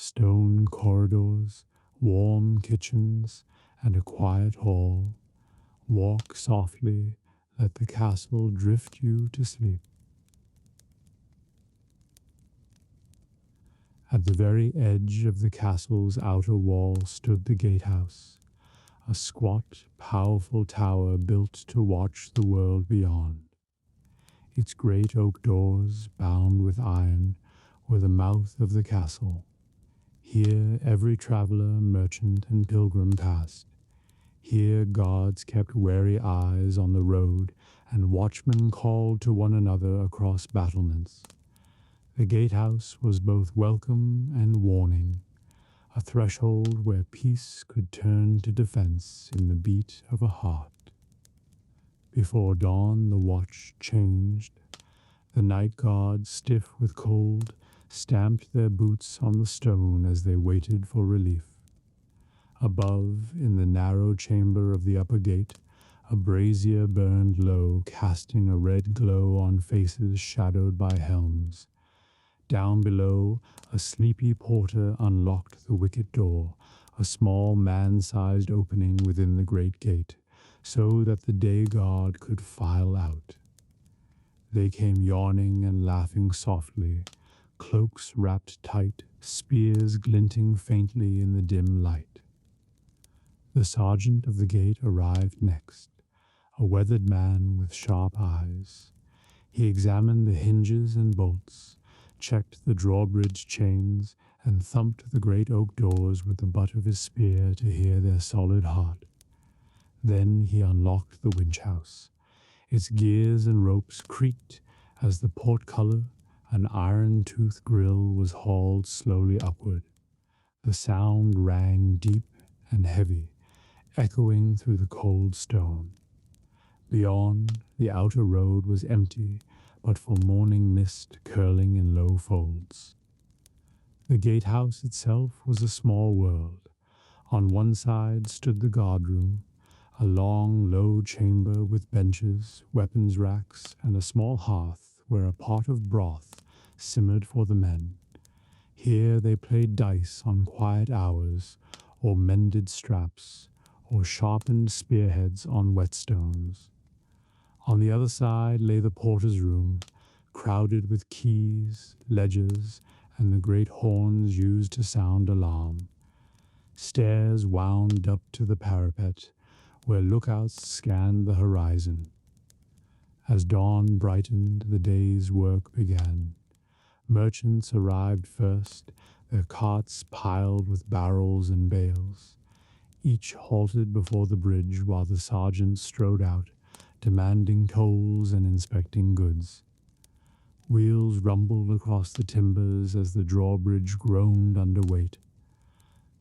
Stone corridors, warm kitchens, and a quiet hall. Walk softly, let the castle drift you to sleep. At the very edge of the castle's outer wall stood the Gatehouse, a squat, powerful tower built to watch the world beyond. Its great oak doors, bound with iron, were the mouth of the castle. Here every traveler, merchant, and pilgrim passed. Here guards kept wary eyes on the road, and watchmen called to one another across battlements. The Gatehouse was both welcome and warning, a threshold where peace could turn to defense in the beat of a heart. Before dawn the watch changed. The night guards, stiff with cold, stamped their boots on the stone as they waited for relief. Above, in the narrow chamber of the upper gate, a brazier burned low, casting a red glow on faces shadowed by helms. Down below, a sleepy porter unlocked the wicket door, a small man-sized opening within the great gate, so that the day guard could file out. They came yawning and laughing softly, cloaks wrapped tight, spears glinting faintly in the dim light. The sergeant of the gate arrived next, a weathered man with sharp eyes. He examined the hinges and bolts, checked the drawbridge chains, and thumped the great oak doors with the butt of his spear to hear their solid heart. Then he unlocked the winch house. Its gears and ropes creaked as the portcullis, an iron-toothed grill, was hauled slowly upward. The sound rang deep and heavy, echoing through the cold stone. Beyond, the outer road was empty, but for morning mist curling in low folds. The gatehouse itself was a small world. On one side stood the guardroom, a long, low chamber with benches, weapons racks, and a small hearth where a pot of broth simmered for the men. Here they played dice on quiet hours, or mended straps, or sharpened spearheads on whetstones. On the other side lay the porter's room, crowded with keys, ledgers, and the great horns used to sound alarm. Stairs wound up to the parapet, where lookouts scanned the horizon. As dawn brightened, the day's work began. Merchants arrived first, their carts piled with barrels and bales. Each halted before the bridge while the sergeant strode out, demanding tolls and inspecting goods. Wheels rumbled across the timbers as the drawbridge groaned under weight.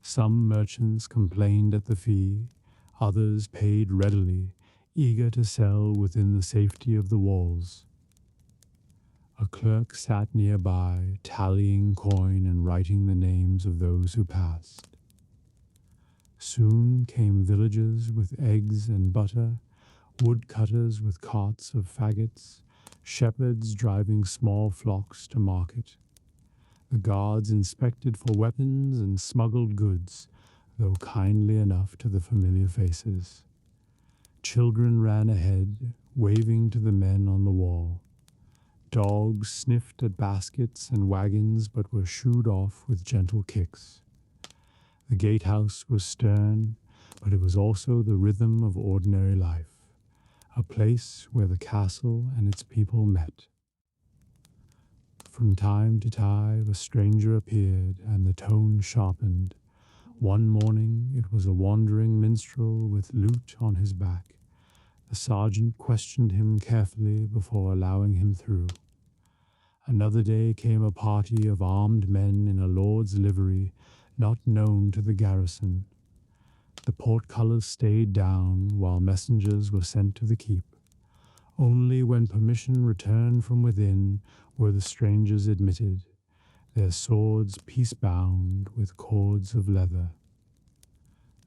Some merchants complained at the fee, others paid readily, eager to sell within the safety of the walls. A clerk sat nearby, tallying coin and writing the names of those who passed. Soon came villagers with eggs and butter, woodcutters with carts of faggots, shepherds driving small flocks to market. The guards inspected for weapons and smuggled goods, though kindly enough to the familiar faces. Children ran ahead, waving to the men on the wall. Dogs sniffed at baskets and wagons, but were shooed off with gentle kicks. The gatehouse was stern, but it was also the rhythm of ordinary life, a place where the castle and its people met. From time to time a stranger appeared, and the tone sharpened. One morning it was a wandering minstrel with lute on his back. The sergeant questioned him carefully before allowing him through. Another day came a party of armed men in a lord's livery, not known to the garrison. The portcullis stayed down while messengers were sent to the keep. Only when permission returned from within were the strangers admitted, their swords peace-bound with cords of leather.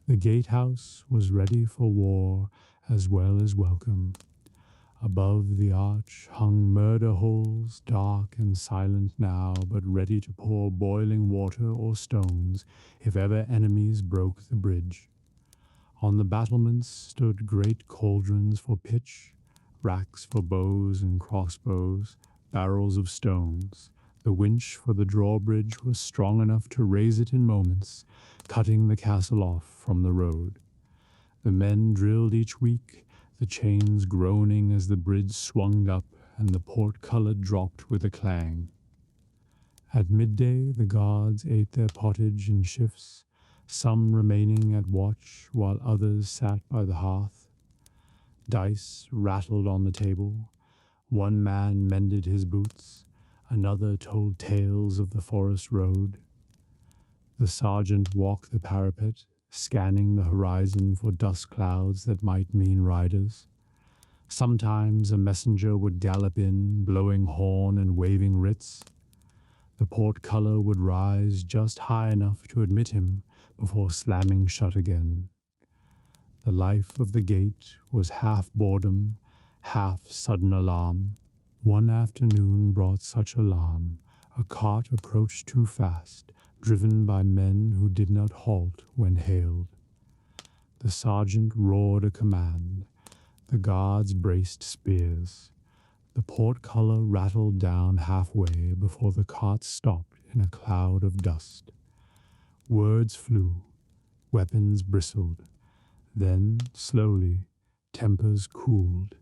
The gatehouse was ready for war as well as welcome. Above the arch hung murder holes, dark and silent now, but ready to pour boiling water or stones if ever enemies broke the bridge. On the battlements stood great cauldrons for pitch, racks for bows and crossbows, barrels of stones. The winch for the drawbridge was strong enough to raise it in moments, cutting the castle off from the road. The men drilled each week, the chains groaning as the bridge swung up and the portcullis dropped with a clang. At midday the guards ate their pottage in shifts, some remaining at watch while others sat by the hearth. Dice rattled on the table. One man mended his boots, another told tales of the forest road. The sergeant walked the parapet, scanning the horizon for dust clouds that might mean riders. Sometimes a messenger would gallop in, blowing horn and waving writs. The portcullis would rise just high enough to admit him before slamming shut again. The life of the gate was half boredom, half sudden alarm. One afternoon brought such alarm. A cart approached too fast, driven by men who did not halt when hailed. The sergeant roared a command. The guards braced spears. The portcullis rattled down halfway before the cart stopped in a cloud of dust. Words flew. Weapons bristled. Then, slowly, tempers cooled.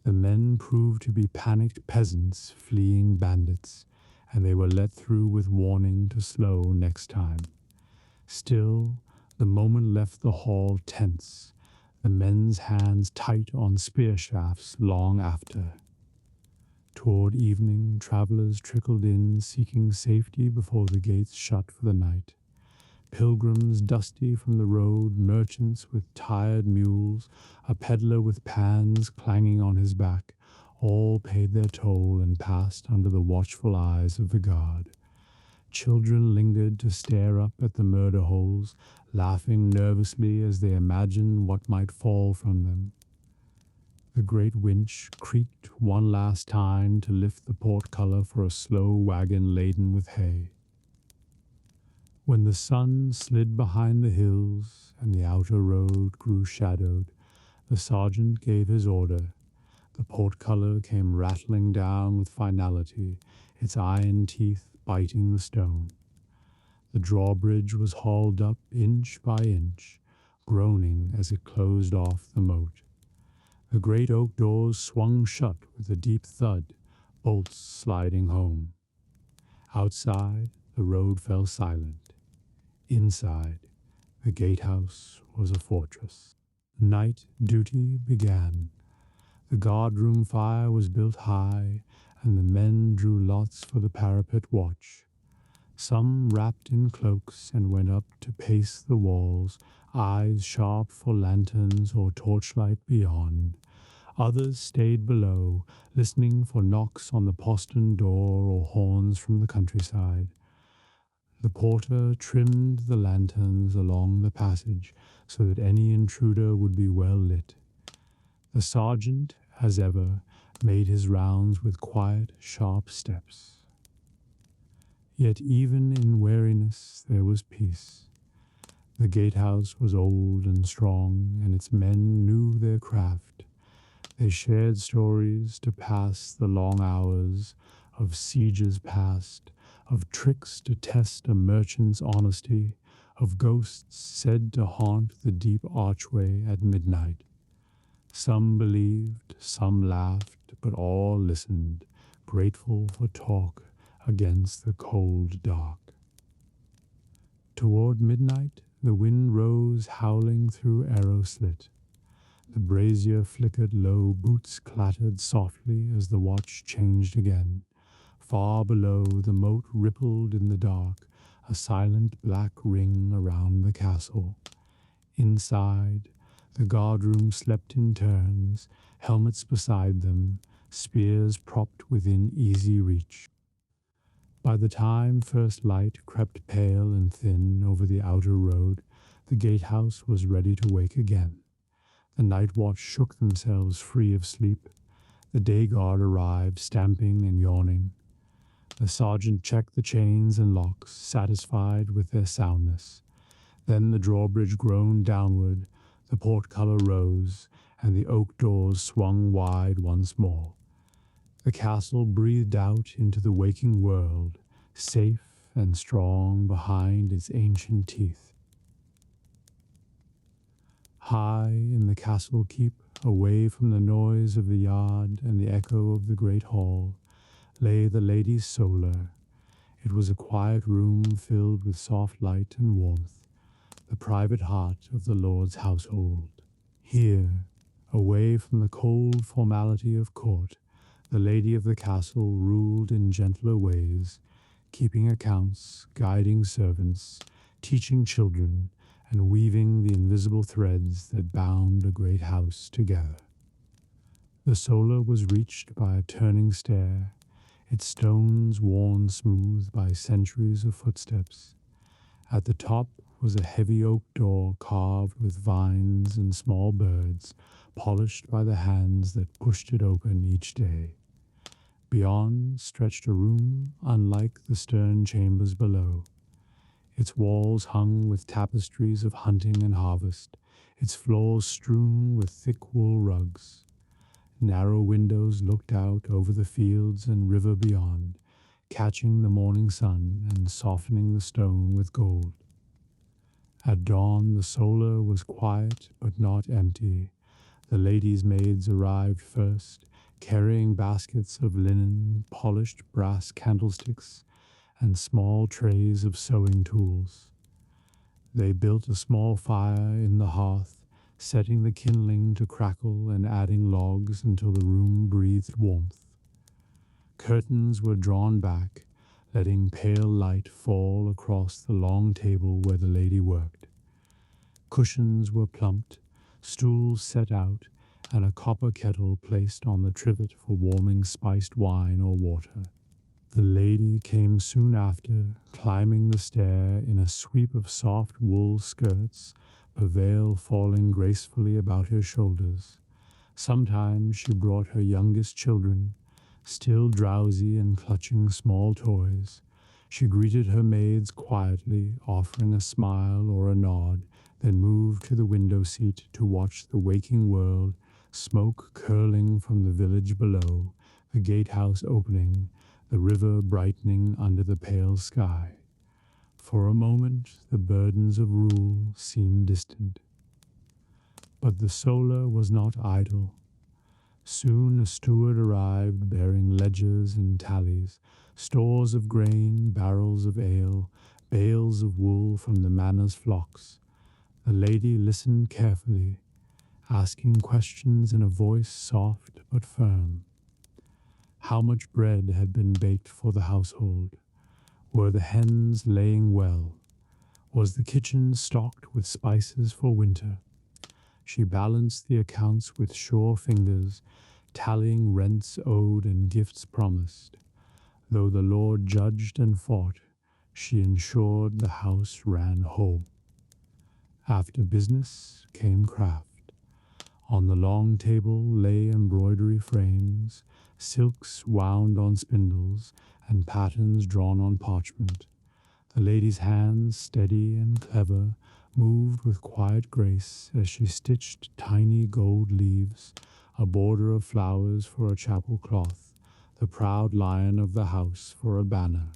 The men proved to be panicked peasants fleeing bandits, and they were let through with warning to slow next time. Still, the moment left the hall tense, the men's hands tight on spear shafts long after. Toward evening, travelers trickled in, seeking safety before the gates shut for the night. Pilgrims dusty from the road, merchants with tired mules, a peddler with pans clanging on his back, all paid their toll and passed under the watchful eyes of the guard. Children lingered to stare up at the murder holes, laughing nervously as they imagined what might fall from them. The great winch creaked one last time to lift the portcullis for a slow wagon laden with hay. When the sun slid behind the hills and the outer road grew shadowed, the sergeant gave his order. The portcullis came rattling down with finality, its iron teeth biting the stone. The drawbridge was hauled up inch by inch, groaning as it closed off the moat. The great oak doors swung shut with a deep thud, bolts sliding home. Outside, the road fell silent. Inside, the gatehouse was a fortress. Night duty began. The guardroom fire was built high, and the men drew lots for the parapet watch. Some wrapped in cloaks and went up to pace the walls, eyes sharp for lanterns or torchlight beyond. Others stayed below, listening for knocks on the postern door or horns from the countryside. The porter trimmed the lanterns along the passage so that any intruder would be well lit. The sergeant, as ever, made his rounds with quiet, sharp steps. Yet even in weariness there was peace. The gatehouse was old and strong, and its men knew their craft. They shared stories to pass the long hours of sieges past, of tricks to test a merchant's honesty, of ghosts said to haunt the deep archway at midnight. Some believed, some laughed, but all listened, grateful for talk against the cold dark. Toward midnight, the wind rose howling through arrow slit. The brazier flickered low, boots clattered softly as the watch changed again. Far below, the moat rippled in the dark, a silent black ring around the castle. Inside, the guardroom slept in turns, helmets beside them, spears propped within easy reach. By the time first light crept pale and thin over the outer road, the gatehouse was ready to wake again. The night watch shook themselves free of sleep. The day guard arrived, stamping and yawning. The sergeant checked the chains and locks, satisfied with their soundness. Then the drawbridge groaned downward, the portcullis rose, and the oak doors swung wide once more. The castle breathed out into the waking world, safe and strong behind its ancient teeth. High in the castle keep, away from the noise of the yard and the echo of the great hall, lay the lady's solar. It was a quiet room filled with soft light and warmth, the private heart of the Lord's household. Here, away from the cold formality of court, the lady of the castle ruled in gentler ways, keeping accounts, guiding servants, teaching children, and weaving the invisible threads that bound a great house together. The solar was reached by a turning stair, its stones worn smooth by centuries of footsteps. At the top was a heavy oak door carved with vines and small birds, polished by the hands that pushed it open each day. Beyond stretched a room unlike the stern chambers below. Its walls hung with tapestries of hunting and harvest, its floors strewn with thick wool rugs. Narrow windows looked out over the fields and river beyond, catching the morning sun and softening the stone with gold. At dawn the solar was quiet but not empty. The ladies' maids arrived first, carrying baskets of linen, polished brass candlesticks, and small trays of sewing tools. They built a small fire in the hearth, setting the kindling to crackle and adding logs until the room breathed warmth. Curtains were drawn back, letting pale light fall across the long table where the lady worked. Cushions were plumped, stools set out, and a copper kettle placed on the trivet for warming spiced wine or water. The lady came soon after, climbing the stair in a sweep of soft wool skirts, a veil falling gracefully about her shoulders. Sometimes she brought her youngest children, still drowsy and clutching small toys. She greeted her maids quietly, offering a smile or a nod, then moved to the window seat to watch the waking world, smoke curling from the village below, the gatehouse opening, the river brightening under the pale sky. For a moment the burdens of rule seemed distant. But the solar was not idle. Soon a steward arrived bearing ledgers and tallies, stores of grain, barrels of ale, bales of wool from the manor's flocks. The lady listened carefully, asking questions in a voice soft but firm. How much bread had been baked for the household? Were the hens laying well? Was the kitchen stocked with spices for winter? She balanced the accounts with sure fingers, tallying rents owed and gifts promised. Though the Lord judged and fought, she ensured the house ran whole. After business came craft. On the long table lay embroidery frames, silks wound on spindles, and patterns drawn on parchment. The lady's hands, steady and clever, moved with quiet grace as she stitched tiny gold leaves, a border of flowers for a chapel cloth, the proud lion of the house for a banner.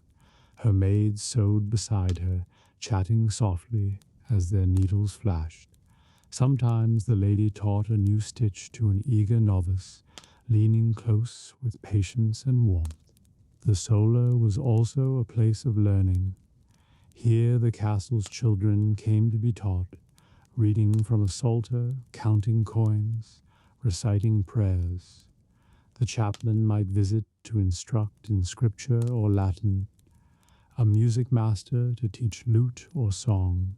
Her maids sewed beside her, chatting softly as their needles flashed. Sometimes the lady taught a new stitch to an eager novice, leaning close with patience and warmth. The solar was also a place of learning. Here the castle's children came to be taught, reading from a psalter, counting coins, reciting prayers. The chaplain might visit to instruct in scripture or Latin, a music master to teach lute or song.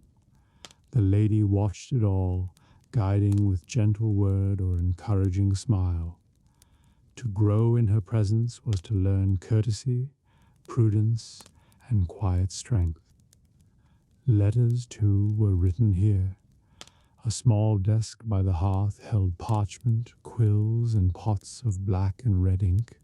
The lady watched it all, guiding with gentle word or encouraging smile. To grow in her presence was to learn courtesy, prudence, and quiet strength. Letters, too, were written here. A small desk by the hearth held parchment, quills, and pots of black and red ink.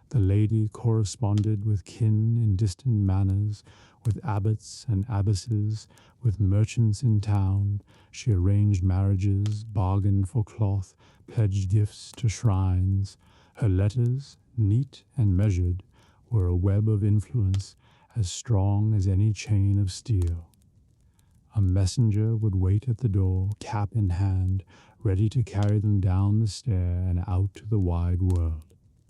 The lady corresponded with kin in distant manors, with abbots and abbesses, with merchants in town. She arranged marriages, bargained for cloth, pledged gifts to shrines. Her letters, neat and measured, were a web of influence as strong as any chain of steel. A messenger would wait at the door, cap in hand, ready to carry them down the stair and out to the wide world.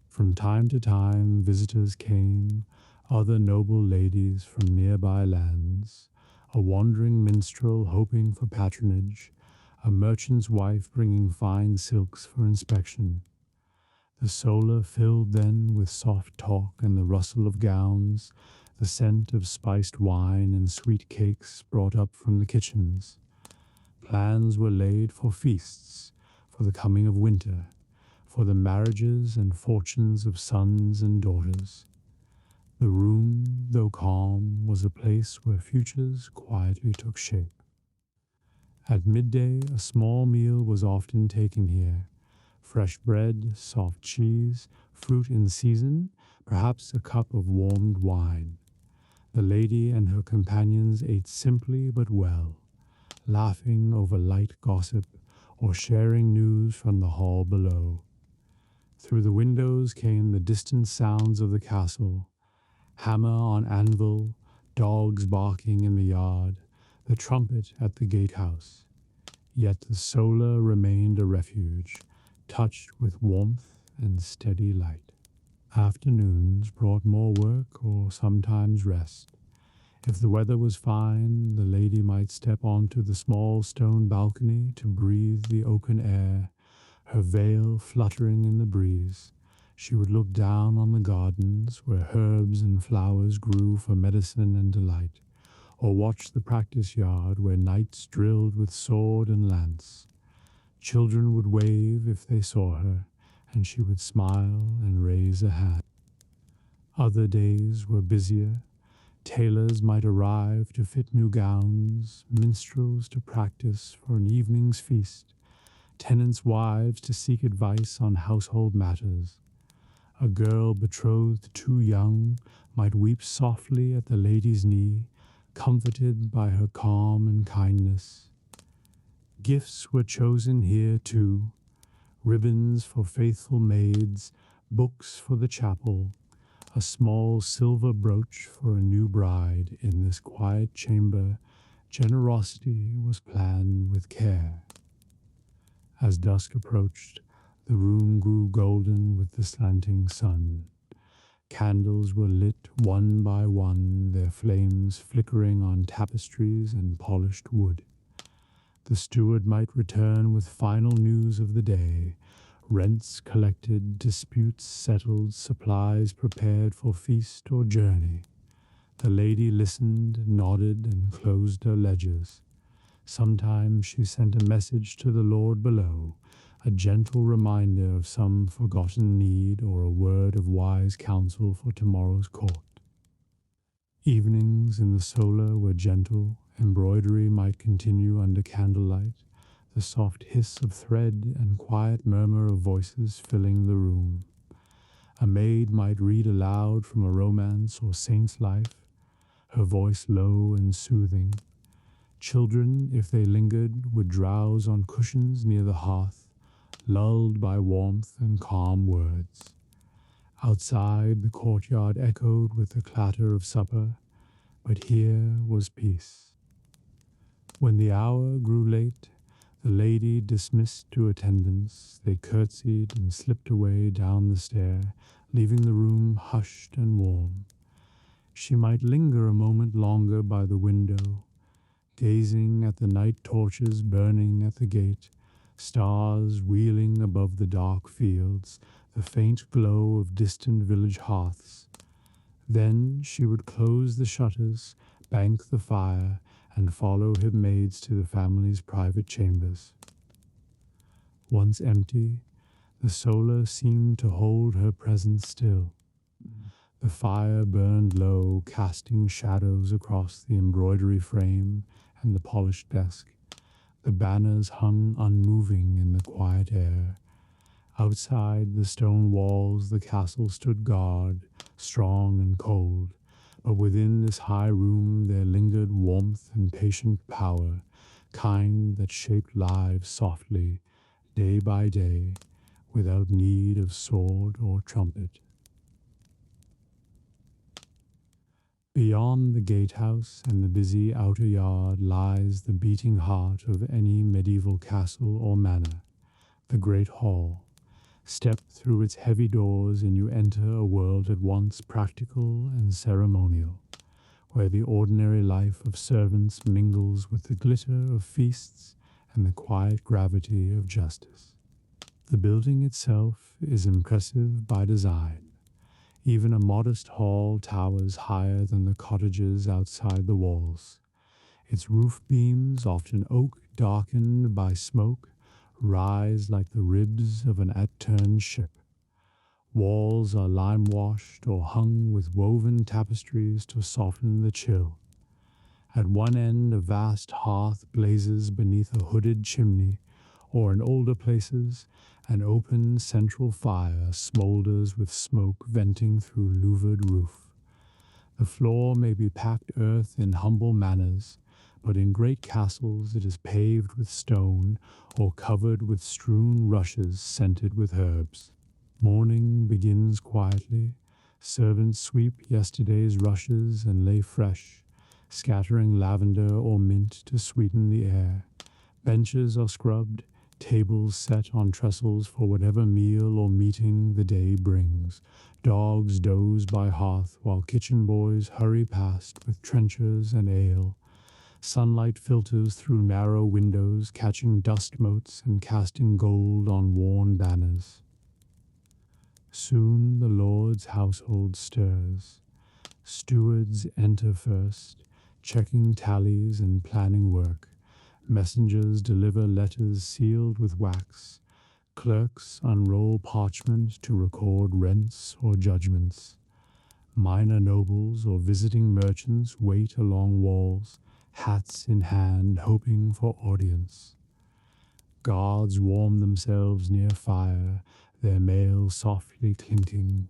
From time to time, visitors came, other noble ladies from nearby lands, a wandering minstrel hoping for patronage, a merchant's wife bringing fine silks for inspection. The solar filled then with soft talk and the rustle of gowns, the scent of spiced wine and sweet cakes brought up from the kitchens. Plans were laid for feasts, for the coming of winter, for the marriages and fortunes of sons and daughters. The room, though calm, was a place where futures quietly took shape. At midday, a small meal was often taken here. Fresh bread, soft cheese, fruit in season, perhaps a cup of warmed wine. The lady and her companions ate simply but well, laughing over light gossip or sharing news from the hall below. Through the windows came the distant sounds of the castle, hammer on anvil, dogs barking in the yard, the trumpet at the gatehouse. Yet the solar remained a refuge, touched with warmth and steady light. Afternoons brought more work or sometimes rest. If the weather was fine, the lady might step onto the small stone balcony to breathe the oaken air, her veil fluttering in the breeze. She would look down on the gardens where herbs and flowers grew for medicine and delight, or watch the practice yard where knights drilled with sword and lance. Children would wave if they saw her, and she would smile and raise a hand. Other days were busier. Tailors might arrive to fit new gowns, minstrels to practice for an evening's feast, tenants' wives to seek advice on household matters. A girl betrothed too young might weep softly at the lady's knee, comforted by her calm and kindness. Gifts were chosen here too, ribbons for faithful maids, books for the chapel, a small silver brooch for a new bride. In this quiet chamber, generosity was planned with care. As dusk approached, the room grew golden with the slanting sun. Candles were lit one by one, their flames flickering on tapestries and polished wood. The steward might return with final news of the day, rents collected, disputes settled, supplies prepared for feast or journey. The lady listened, nodded, and closed her ledgers. Sometimes she sent a message to the Lord below, a gentle reminder of some forgotten need or a word of wise counsel for tomorrow's court. Evenings in the solar were gentle. Embroidery might continue under candlelight, the soft hiss of thread and quiet murmur of voices filling the room. A maid might read aloud from a romance or saint's life, her voice low and soothing. Children, if they lingered, would drowse on cushions near the hearth, lulled by warmth and calm words. Outside, the courtyard echoed with the clatter of supper, but here was peace. When the hour grew late, the lady dismissed to attendants. They curtsied and slipped away down the stair, leaving the room hushed and warm. She might linger a moment longer by the window, gazing at the night torches burning at the gate, stars wheeling above the dark fields, the faint glow of distant village hearths. Then she would close the shutters, bank the fire, and follow her maids to the family's private chambers. Once empty, the solar seemed to hold her presence still. The fire burned low, casting shadows across the embroidery frame and the polished desk. The banners hung unmoving in the quiet air. Outside the stone walls the castle stood guard, strong and cold, but within this high room there lingered warmth and patient power, kind that shaped lives softly, day by day, without need of sword or trumpet. Beyond the gatehouse and the busy outer yard lies the beating heart of any medieval castle or manor, the great hall. Step through its heavy doors and you enter a world at once practical and ceremonial, where the ordinary life of servants mingles with the glitter of feasts and the quiet gravity of justice. The building itself is impressive by design. Even a modest hall towers higher than the cottages outside the walls. Its roof beams, often oak darkened by smoke, rise like the ribs of an upturned ship. Walls are lime-washed or hung with woven tapestries to soften the chill. At one end a vast hearth blazes beneath a hooded chimney, or in older places an open central fire smolders with smoke venting through louvered roof. The floor may be packed earth in humble manners, but in great castles it is paved with stone or covered with strewn rushes scented with herbs. Morning begins quietly. Servants sweep yesterday's rushes and lay fresh, scattering lavender or mint to sweeten the air. Benches are scrubbed, tables set on trestles for whatever meal or meeting the day brings. Dogs doze by hearth while kitchen boys hurry past with trenchers and ale. Sunlight filters through narrow windows, catching dust motes and casting gold on worn banners. Soon the Lord's household stirs. Stewards enter first, checking tallies and planning work. Messengers deliver letters sealed with wax. Clerks unroll parchment to record rents or judgments. Minor nobles or visiting merchants wait along walls, hats in hand, hoping for audience. Guards warm themselves near fire, their mail softly clinking.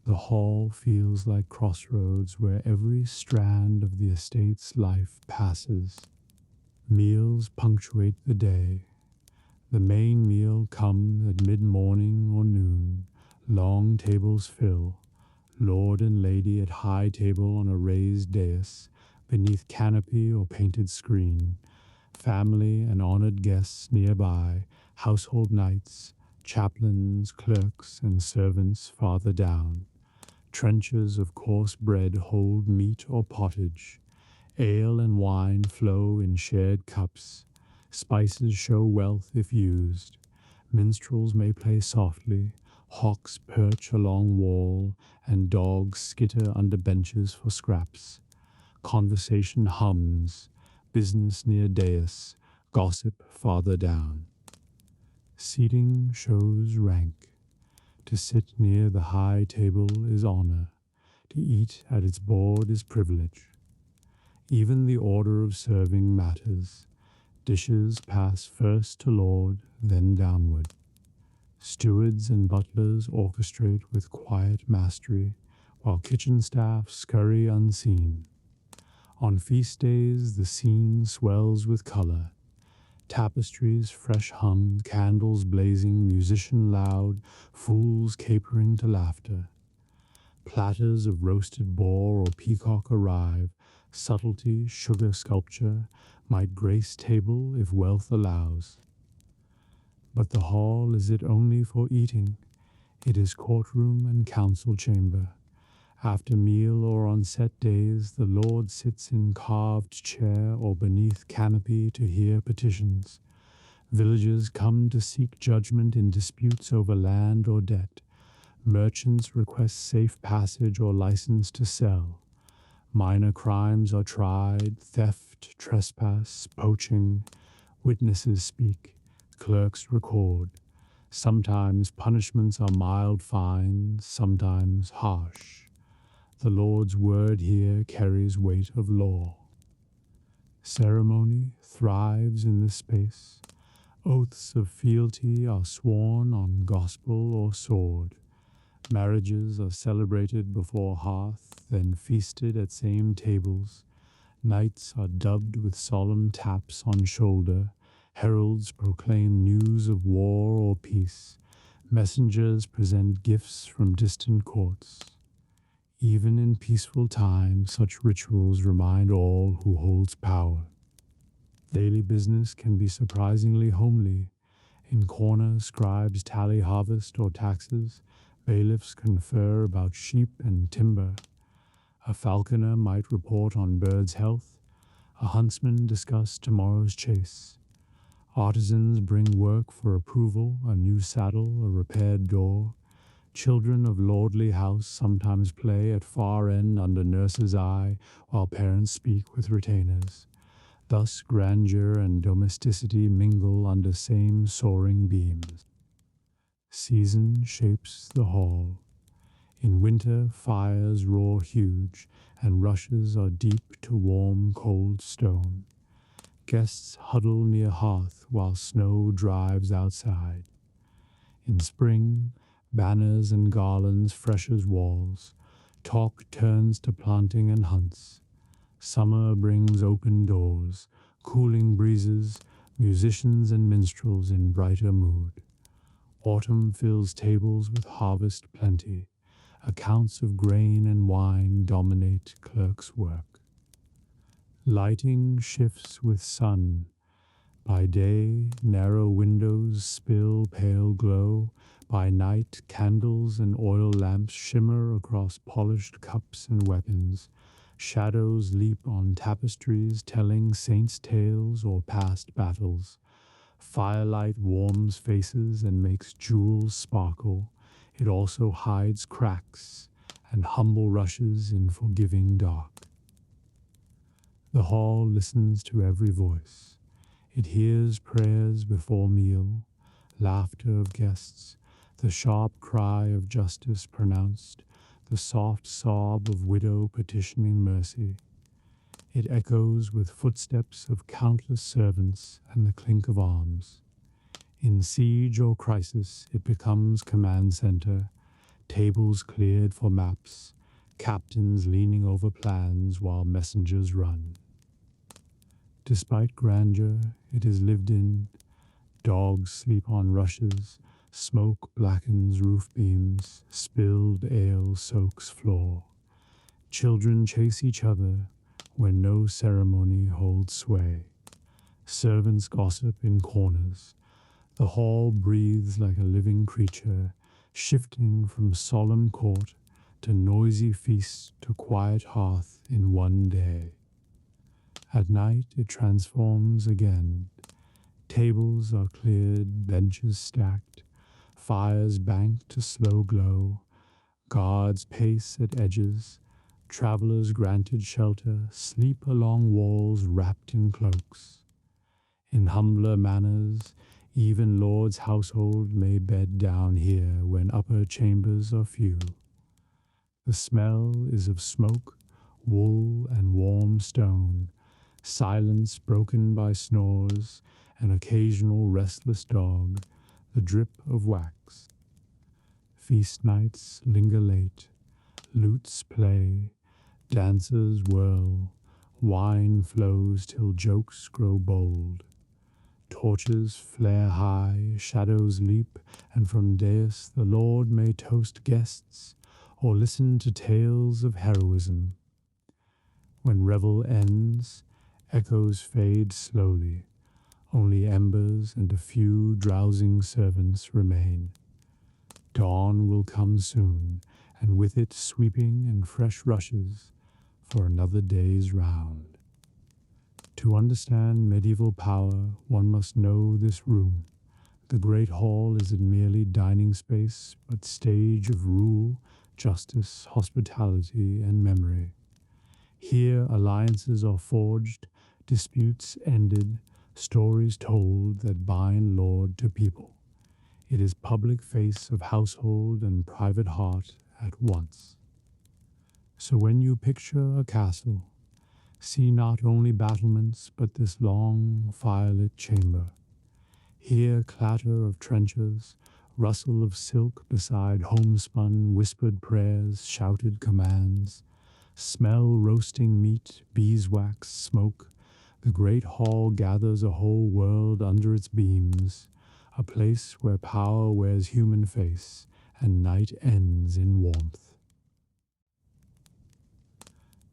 The hall feels like crossroads where every strand of the estate's life passes. Meals punctuate the day. The main meal comes at mid-morning or noon. Long tables fill. Lord and lady at high table on a raised dais, beneath canopy or painted screen. Family and honored guests nearby, household knights, chaplains, clerks, and servants farther down. Trenchers of coarse bread hold meat or pottage. Ale and wine flow in shared cups. Spices show wealth if used. Minstrels may play softly. Hawks perch along wall, and dogs skitter under benches for scraps. Conversation hums. Business near dais. Gossip farther down. Seating shows rank. To sit near the high table is honor. To eat at its board is privilege. Even the order of serving matters. Dishes pass first to lord, then downward. Stewards and butlers orchestrate with quiet mastery, while kitchen staff scurry unseen. On feast days the scene swells with color. Tapestries fresh hung, candles blazing, musician loud, fools capering to laughter. Platters of roasted boar or peacock arrive. Subtlety, sugar sculpture, might grace table if wealth allows. But the hall is it only for eating? It is courtroom and council chamber. After meal or on set days, the Lord sits in carved chair or beneath canopy to hear petitions. Villagers come to seek judgment in disputes over land or debt. Merchants request safe passage or license to sell. Minor crimes are tried, theft, trespass, poaching. Witnesses speak, clerks record. Sometimes punishments are mild fines, sometimes harsh. The Lord's word here carries weight of law. Ceremony thrives in this space. Oaths of fealty are sworn on gospel or sword. Marriages are celebrated before hearth, then feasted at same tables. Knights are dubbed with solemn taps on shoulder. Heralds proclaim news of war or peace. Messengers present gifts from distant courts. Even in peaceful times, such rituals remind all who holds power. Daily business can be surprisingly homely. In corners, scribes tally harvest or taxes. Bailiffs confer about sheep and timber. A falconer might report on birds' health. A huntsman discuss tomorrow's chase. Artisans bring work for approval, a new saddle, a repaired door. Children of lordly house sometimes play at far end under nurse's eye, while parents speak with retainers. Thus grandeur and domesticity mingle under same soaring beams. Season shapes the hall. In winter, fires roar huge, and rushes are deep to warm, cold stone. Guests huddle near hearth while snow drives outside. In spring, banners and garlands fresh as walls. Talk turns to planting and hunts. Summer brings open doors, cooling breezes, musicians and minstrels in brighter mood. Autumn fills tables with harvest plenty. Accounts of grain and wine dominate clerk's work. Lighting shifts with sun. By day, narrow windows spill pale glow. By night, candles and oil lamps shimmer across polished cups and weapons. Shadows leap on tapestries telling saints' tales or past battles. Firelight warms faces and makes jewels sparkle. It also hides cracks and humble rushes in forgiving dark. The hall listens to every voice. It hears prayers before meal, laughter of guests, the sharp cry of justice pronounced, the soft sob of widow petitioning mercy. It echoes with footsteps of countless servants and the clink of arms. In siege or crisis, it becomes command center, tables cleared for maps, captains leaning over plans while messengers run. Despite grandeur, it is lived in. Dogs sleep on rushes, smoke blackens roof beams, spilled ale soaks floor. Children chase each other when no ceremony holds sway. Servants gossip in corners. The hall breathes like a living creature, shifting from solemn court to noisy feast to quiet hearth in one day. At night it transforms again. Tables are cleared, benches stacked, fires banked to slow glow, guards pace at edges, travelers granted shelter sleep along walls wrapped in cloaks. In humbler manners, even lord's household may bed down here when upper chambers are few. The smell is of smoke, wool, and warm stone, silence broken by snores, an occasional restless dog, the drip of wax. Feast nights linger late, lutes play, dancers whirl, wine flows till jokes grow bold. Torches flare high, shadows leap, and from dais the Lord may toast guests or listen to tales of heroism. When revel ends, echoes fade slowly. Only embers and a few drowsing servants remain. Dawn will come soon, and with it sweeping and fresh rushes for another day's round. To understand medieval power, one must know this room. The great hall isn't merely dining space, but stage of rule, justice, hospitality, and memory. Here alliances are forged, disputes ended, stories told that bind lord to people. It is public face of household and private heart at once. So when you picture a castle, See not only battlements, but this long, firelit chamber. Hear clatter of trenchers, rustle of silk beside homespun, whispered prayers, shouted commands. Smell roasting meat, beeswax, smoke. The great hall gathers a whole world under its beams, a place where power wears human face and night ends in warmth.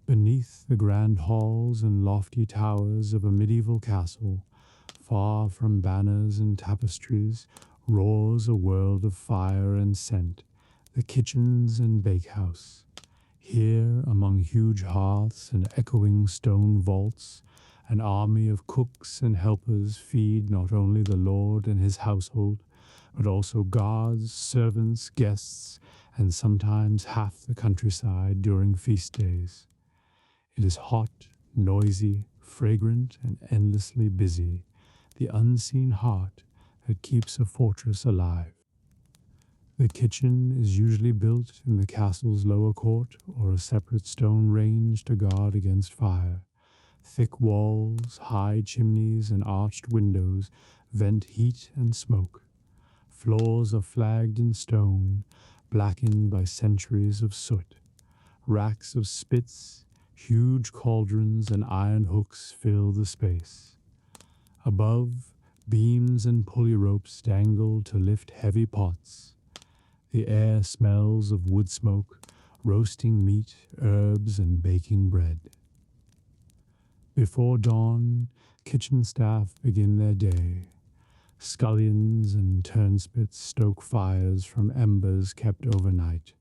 Beneath the grand halls and lofty towers of a medieval castle, far from banners and tapestries, roars a world of fire and scent, the kitchens and bakehouse. Here, among huge hearths and echoing stone vaults, an army of cooks and helpers feed not only the lord and his household, but also guards, servants, guests, and sometimes half the countryside during feast days. It is hot, noisy, fragrant, and endlessly busy, the unseen heart that keeps a fortress alive. The kitchen is usually built in the castle's lower court or a separate stone range to guard against fire. Thick walls, high chimneys, and arched windows vent heat and smoke. Floors are flagged in stone, blackened by centuries of soot. Racks of spits, huge cauldrons, and iron hooks fill the space. Above, beams and pulley ropes dangle to lift heavy pots. The air smells of wood smoke, roasting meat, herbs, and baking bread. Before dawn, kitchen staff begin their day. Scullions and turnspits stoke fires from embers kept overnight,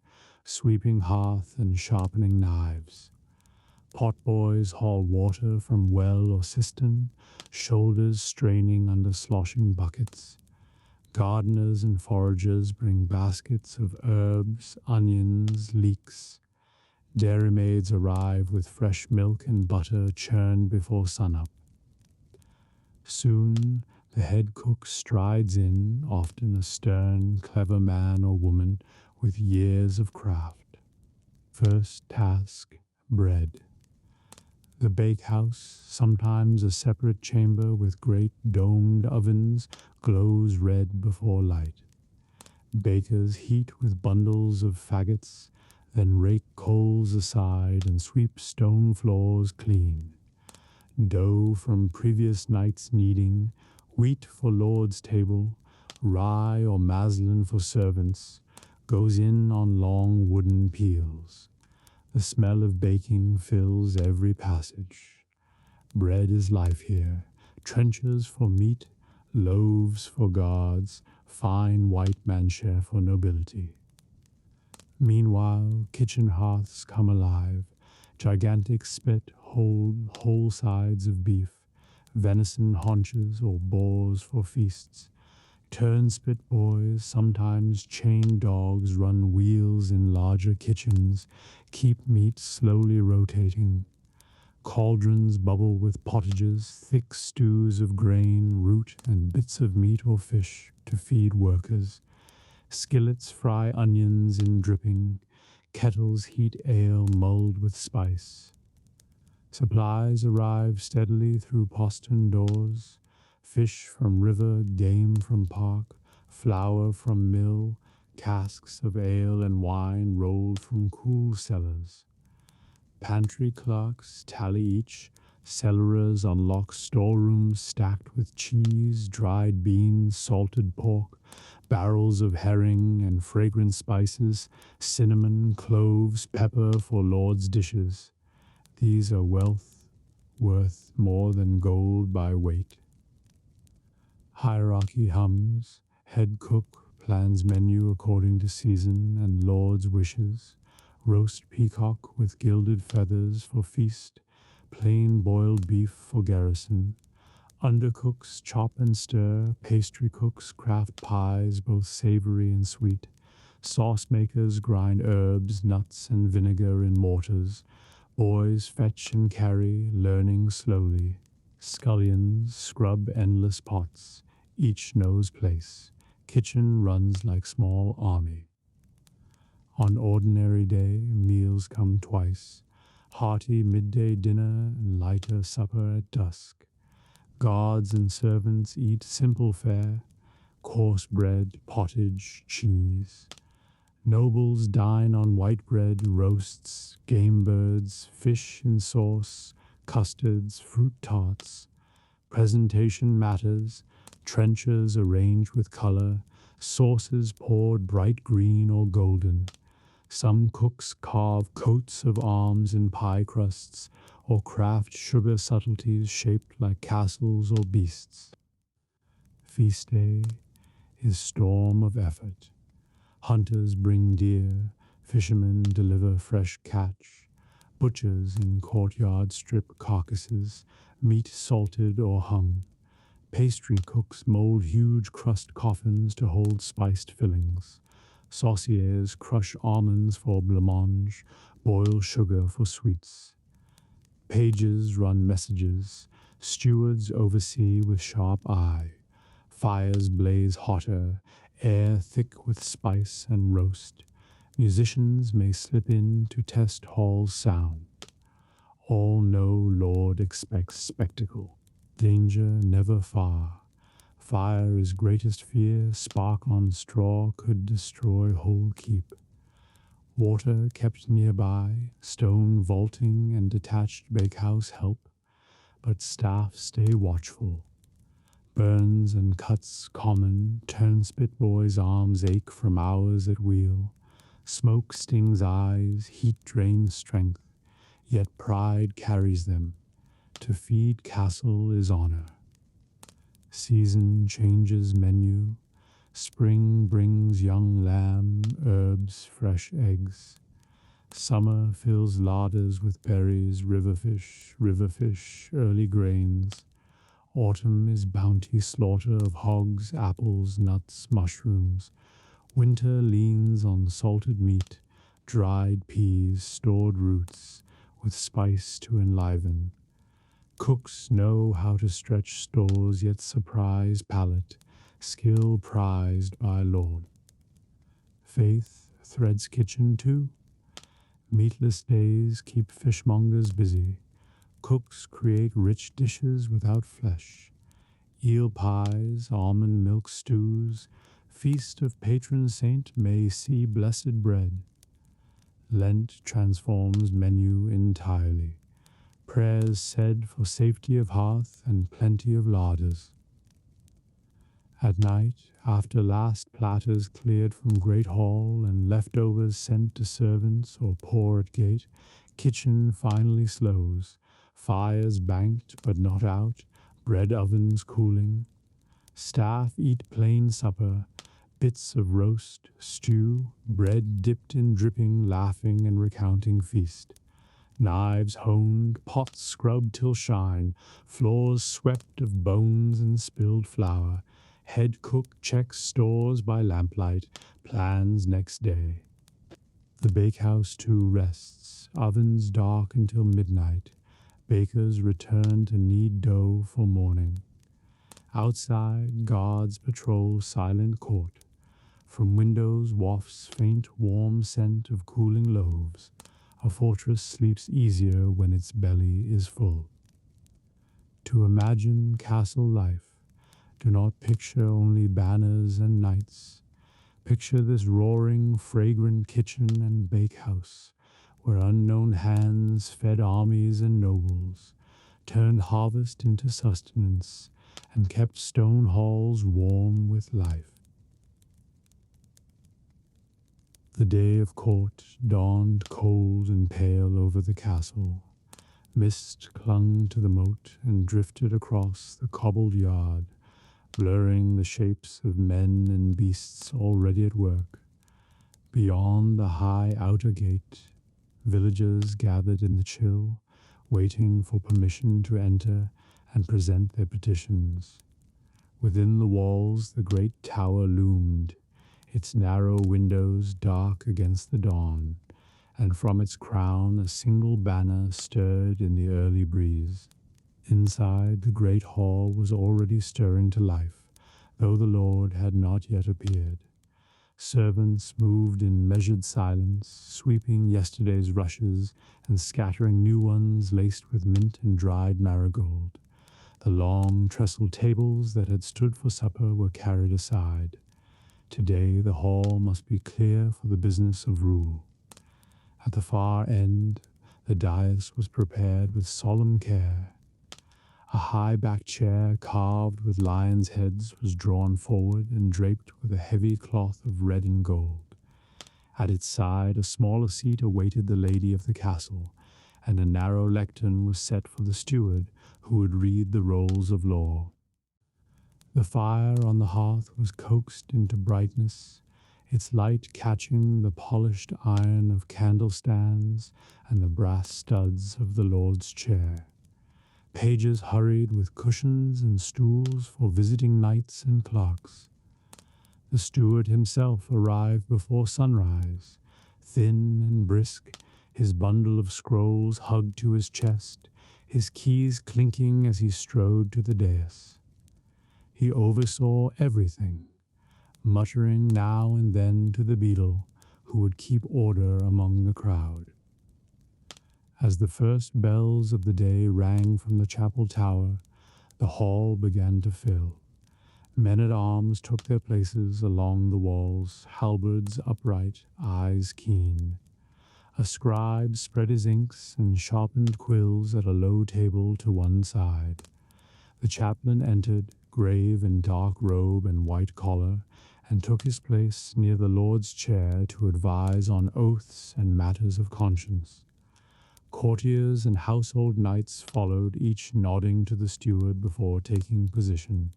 sweeping hearth and sharpening knives. Potboys haul water from well or cistern, shoulders straining under sloshing buckets. Gardeners and foragers bring baskets of herbs, onions, leeks. Dairymaids arrive with fresh milk and butter churned before sunup. Soon, the head cook strides in, often a stern, clever man or woman with years of craft. First task, bread. The bakehouse, sometimes a separate chamber with great domed ovens, glows red before light. Bakers heat with bundles of faggots, then rake coals aside and sweep stone floors clean. Dough from previous night's kneading, wheat for lord's table, rye or maslin for servants, goes in on long wooden peels. The smell of baking fills every passage. Bread is life here, trenchers for meat, loaves for guards, fine white mancha for nobility. Meanwhile, kitchen hearths come alive. Gigantic spit hold whole sides of beef, venison haunches or boars for feasts. Turnspit boys, sometimes chained dogs, run wheels in larger kitchens, keep meat slowly rotating. Cauldrons bubble with pottages, thick stews of grain, root, and bits of meat or fish to feed workers. Skillets fry onions in dripping. Kettles heat ale mulled with spice. Supplies arrive steadily through postern doors. Fish from river, game from park, flour from mill, casks of ale and wine rolled from cool cellars. Pantry clerks tally each, cellarers unlock storerooms stacked with cheese, dried beans, salted pork, barrels of herring and fragrant spices, cinnamon, cloves, pepper for lord's dishes. These are wealth worth more than gold by weight. Hierarchy hums. Head cook plans menu according to season and lord's wishes. Roast peacock with gilded feathers for feast. Plain boiled beef for garrison. Undercooks chop and stir. Pastry cooks craft pies, both savory and sweet. Sauce makers grind herbs, nuts, and vinegar in mortars. Boys fetch and carry, learning slowly. Scullions scrub endless pots. Each knows place. Kitchen runs like small army. On ordinary day, meals come twice. hearty midday dinner and lighter supper at dusk. Guards and servants eat simple fare, coarse bread, pottage, cheese. Nobles dine on white bread, roasts, game birds, fish in sauce, custards, fruit tarts. Presentation matters, trenchers arranged with color, sauces poured bright green or golden. Some cooks carve coats of arms in pie crusts, or craft sugar subtleties shaped like castles or beasts. Feast day is storm of effort. Hunters bring deer, fishermen deliver fresh catch, butchers in courtyard strip carcasses, meat salted or hung. Pastry cooks mold huge crust coffins to hold spiced fillings. Sauciers crush almonds for blancmange, boil sugar for sweets. Pages run messages, stewards oversee with sharp eye. Fires blaze hotter, air thick with spice and roast. Musicians may slip in to test hall's sound. All know Lord expects spectacle. Danger never far. Fire is greatest fear, spark on straw could destroy whole keep. Water kept nearby, stone vaulting and detached bakehouse help, but staff stay watchful. Burns and cuts common, turnspit boys' arms ache from hours at wheel. Smoke stings eyes, heat drains strength, yet pride carries them. To feed castle is honor. Season changes menu. Spring brings young lamb, herbs, fresh eggs. Summer fills larders with berries, river fish, early grains. Autumn is bounty slaughter of hogs, apples, nuts, mushrooms. Winter leans on salted meat, dried peas, stored roots, with spice to enliven. Cooks know how to stretch stores, yet surprise palate, skill prized by lord. Faith threads kitchen too. Meatless days keep fishmongers busy. Cooks create rich dishes without flesh. Eel pies, almond milk stews, feast of patron saint may see blessed bread. Lent transforms menu entirely. Prayers said for safety of hearth and plenty of larders. At night, after last platters cleared from great hall and leftovers sent to servants or poor at gate, kitchen finally slows. Fires banked but not out, bread ovens cooling. Staff eat plain supper, bits of roast, stew, bread dipped in dripping, laughing and recounting feast. Knives honed, pots scrubbed till shine, floors swept of bones and spilled flour. Head cook checks stores by lamplight, plans next day. The bakehouse too rests, ovens dark until midnight. Bakers return to knead dough for morning. Outside, guards patrol silent court. From windows wafts faint warm scent of cooling loaves. A fortress sleeps easier when its belly is full. To imagine castle life, do not picture only banners and knights. Picture this roaring, fragrant kitchen and bakehouse, where unknown hands fed armies and nobles, turned harvest into sustenance, and kept stone halls warm with life. The day of court dawned cold and pale over the castle. Mist clung to the moat and drifted across the cobbled yard, blurring the shapes of men and beasts already at work. Beyond the high outer gate, villagers gathered in the chill, waiting for permission to enter and present their petitions. Within the walls, the great tower loomed, its narrow windows dark against the dawn, and from its crown a single banner stirred in the early breeze. Inside, the great hall was already stirring to life, though the Lord had not yet appeared. Servants moved in measured silence, sweeping yesterday's rushes and scattering new ones laced with mint and dried marigold. The long trestle tables that had stood for supper were carried aside. Today the hall must be clear for the business of rule. At the far end, the dais was prepared with solemn care. A high-backed chair carved with lions' heads was drawn forward and draped with a heavy cloth of red and gold. At its side, a smaller seat awaited the lady of the castle, and a narrow lectern was set for the steward, who would read the rolls of law. The fire on the hearth was coaxed into brightness, its light catching the polished iron of candle-stands and the brass studs of the Lord's chair. Pages hurried with cushions and stools for visiting knights and clerks. The steward himself arrived before sunrise, thin and brisk, his bundle of scrolls hugged to his chest, his keys clinking as he strode to the dais. He oversaw everything, muttering now and then to the beadle, who would keep order among the crowd. As the first bells of the day rang from the chapel tower, the hall began to fill. Men-at-arms took their places along the walls, halberds upright, eyes keen. A scribe spread his inks and sharpened quills at a low table to one side. The chaplain entered, grave in dark robe and white collar, and took his place near the Lord's chair to advise on oaths and matters of conscience. Courtiers and household knights followed, each nodding to the steward before taking position.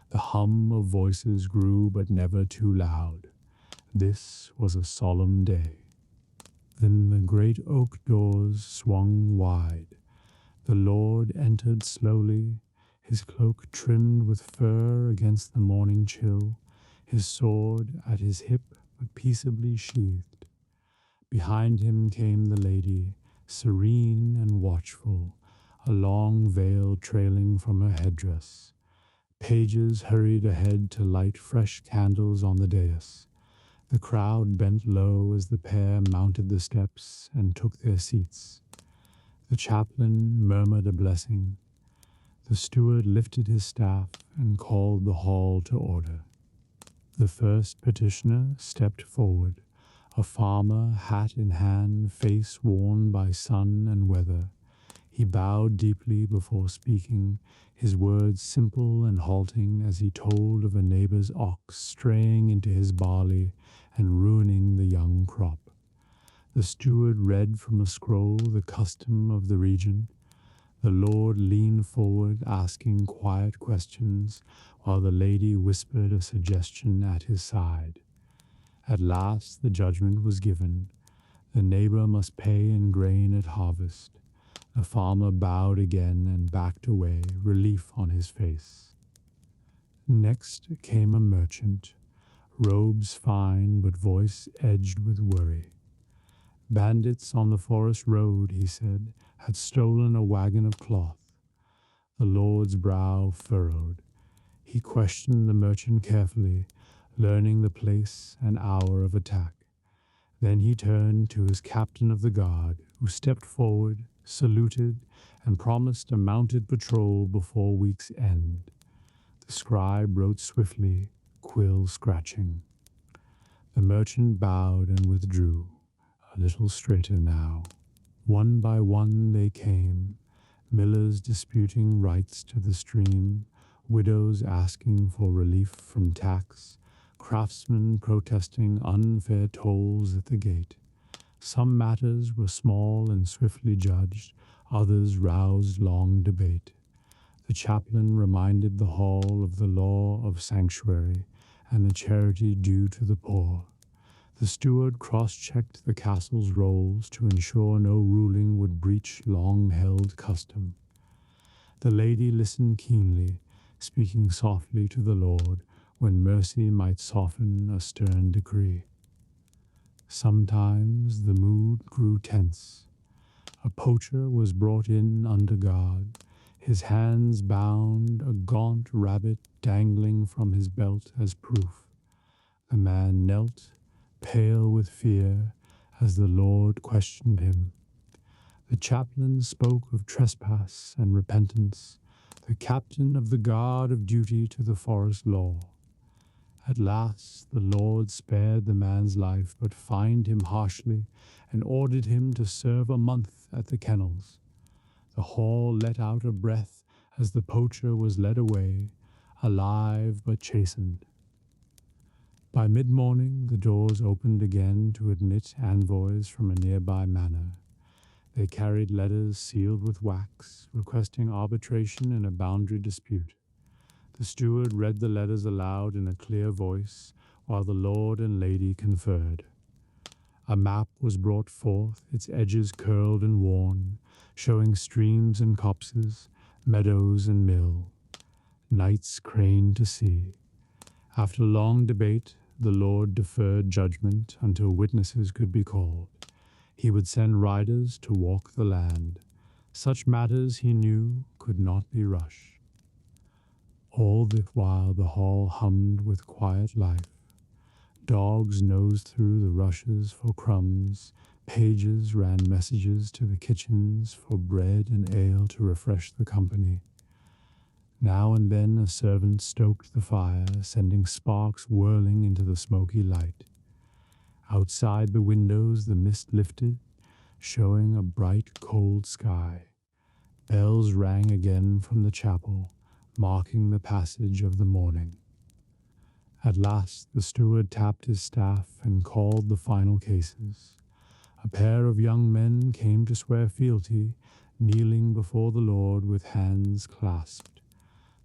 The hum of voices grew, but never too loud. This was a solemn day. Then the great oak doors swung wide. The Lord entered slowly, his cloak trimmed with fur against the morning chill, his sword at his hip but peaceably sheathed. Behind him came the lady, serene and watchful, a long veil trailing from her headdress. Pages hurried ahead to light fresh candles on the dais. The crowd bent low as the pair mounted the steps and took their seats. The chaplain murmured a blessing. The steward lifted his staff and called the hall to order. The first petitioner stepped forward, a farmer, hat in hand, face worn by sun and weather. He bowed deeply before speaking, his words simple and halting as he told of a neighbor's ox straying into his barley and ruining the young crop. The steward read from a scroll the custom of the region. The Lord leaned forward, asking quiet questions, while the lady whispered a suggestion at his side. At last the judgment was given. The neighbor must pay in grain at harvest. The farmer bowed again and backed away, relief on his face. Next came a merchant, robes fine but voice edged with worry. Bandits on the forest road, he said, had stolen a wagon of cloth. The Lord's brow furrowed. He questioned the merchant carefully, learning the place and hour of attack. Then he turned to his captain of the guard, who stepped forward, saluted, and promised a mounted patrol before week's end. The scribe wrote swiftly, quill scratching. The merchant bowed and withdrew, a little straighter now. One by one they came, millers disputing rights to the stream, widows asking for relief from tax, craftsmen protesting unfair tolls at the gate. Some matters were small and swiftly judged, others roused long debate. The chaplain reminded the hall of the law of sanctuary and the charity due to the poor. The steward cross-checked the castle's rolls to ensure no ruling would breach long-held custom. The lady listened keenly, speaking softly to the Lord when mercy might soften a stern decree. Sometimes the mood grew tense. A poacher was brought in under guard, his hands bound, a gaunt rabbit dangling from his belt as proof. The man knelt, pale with fear, as the Lord questioned him. The chaplain spoke of trespass and repentance, the captain of the guard of duty to the forest law. At last the Lord spared the man's life, but fined him harshly and ordered him to serve a month at the kennels. The hall let out a breath as the poacher was led away, alive but chastened. By mid-morning the doors opened again to admit envoys from a nearby manor. They carried letters sealed with wax, requesting arbitration in a boundary dispute. The steward read the letters aloud in a clear voice, while the lord and lady conferred. A map was brought forth, its edges curled and worn, showing streams and copses, meadows and mill. Knights craned to see. After long debate, the lord deferred judgment until witnesses could be called. He would send riders to walk the land. Such matters, he knew, could not be rushed. All the while the hall hummed with quiet life. Dogs nosed through the rushes for crumbs. Pages ran messages to the kitchens for bread and ale to refresh the company. Now and then a servant stoked the fire, sending sparks whirling into the smoky light. Outside the windows the mist lifted, showing a bright, cold sky. Bells rang again from the chapel, marking the passage of the morning. At last the steward tapped his staff and called the final cases. A pair of young men came to swear fealty, kneeling before the Lord with hands clasped.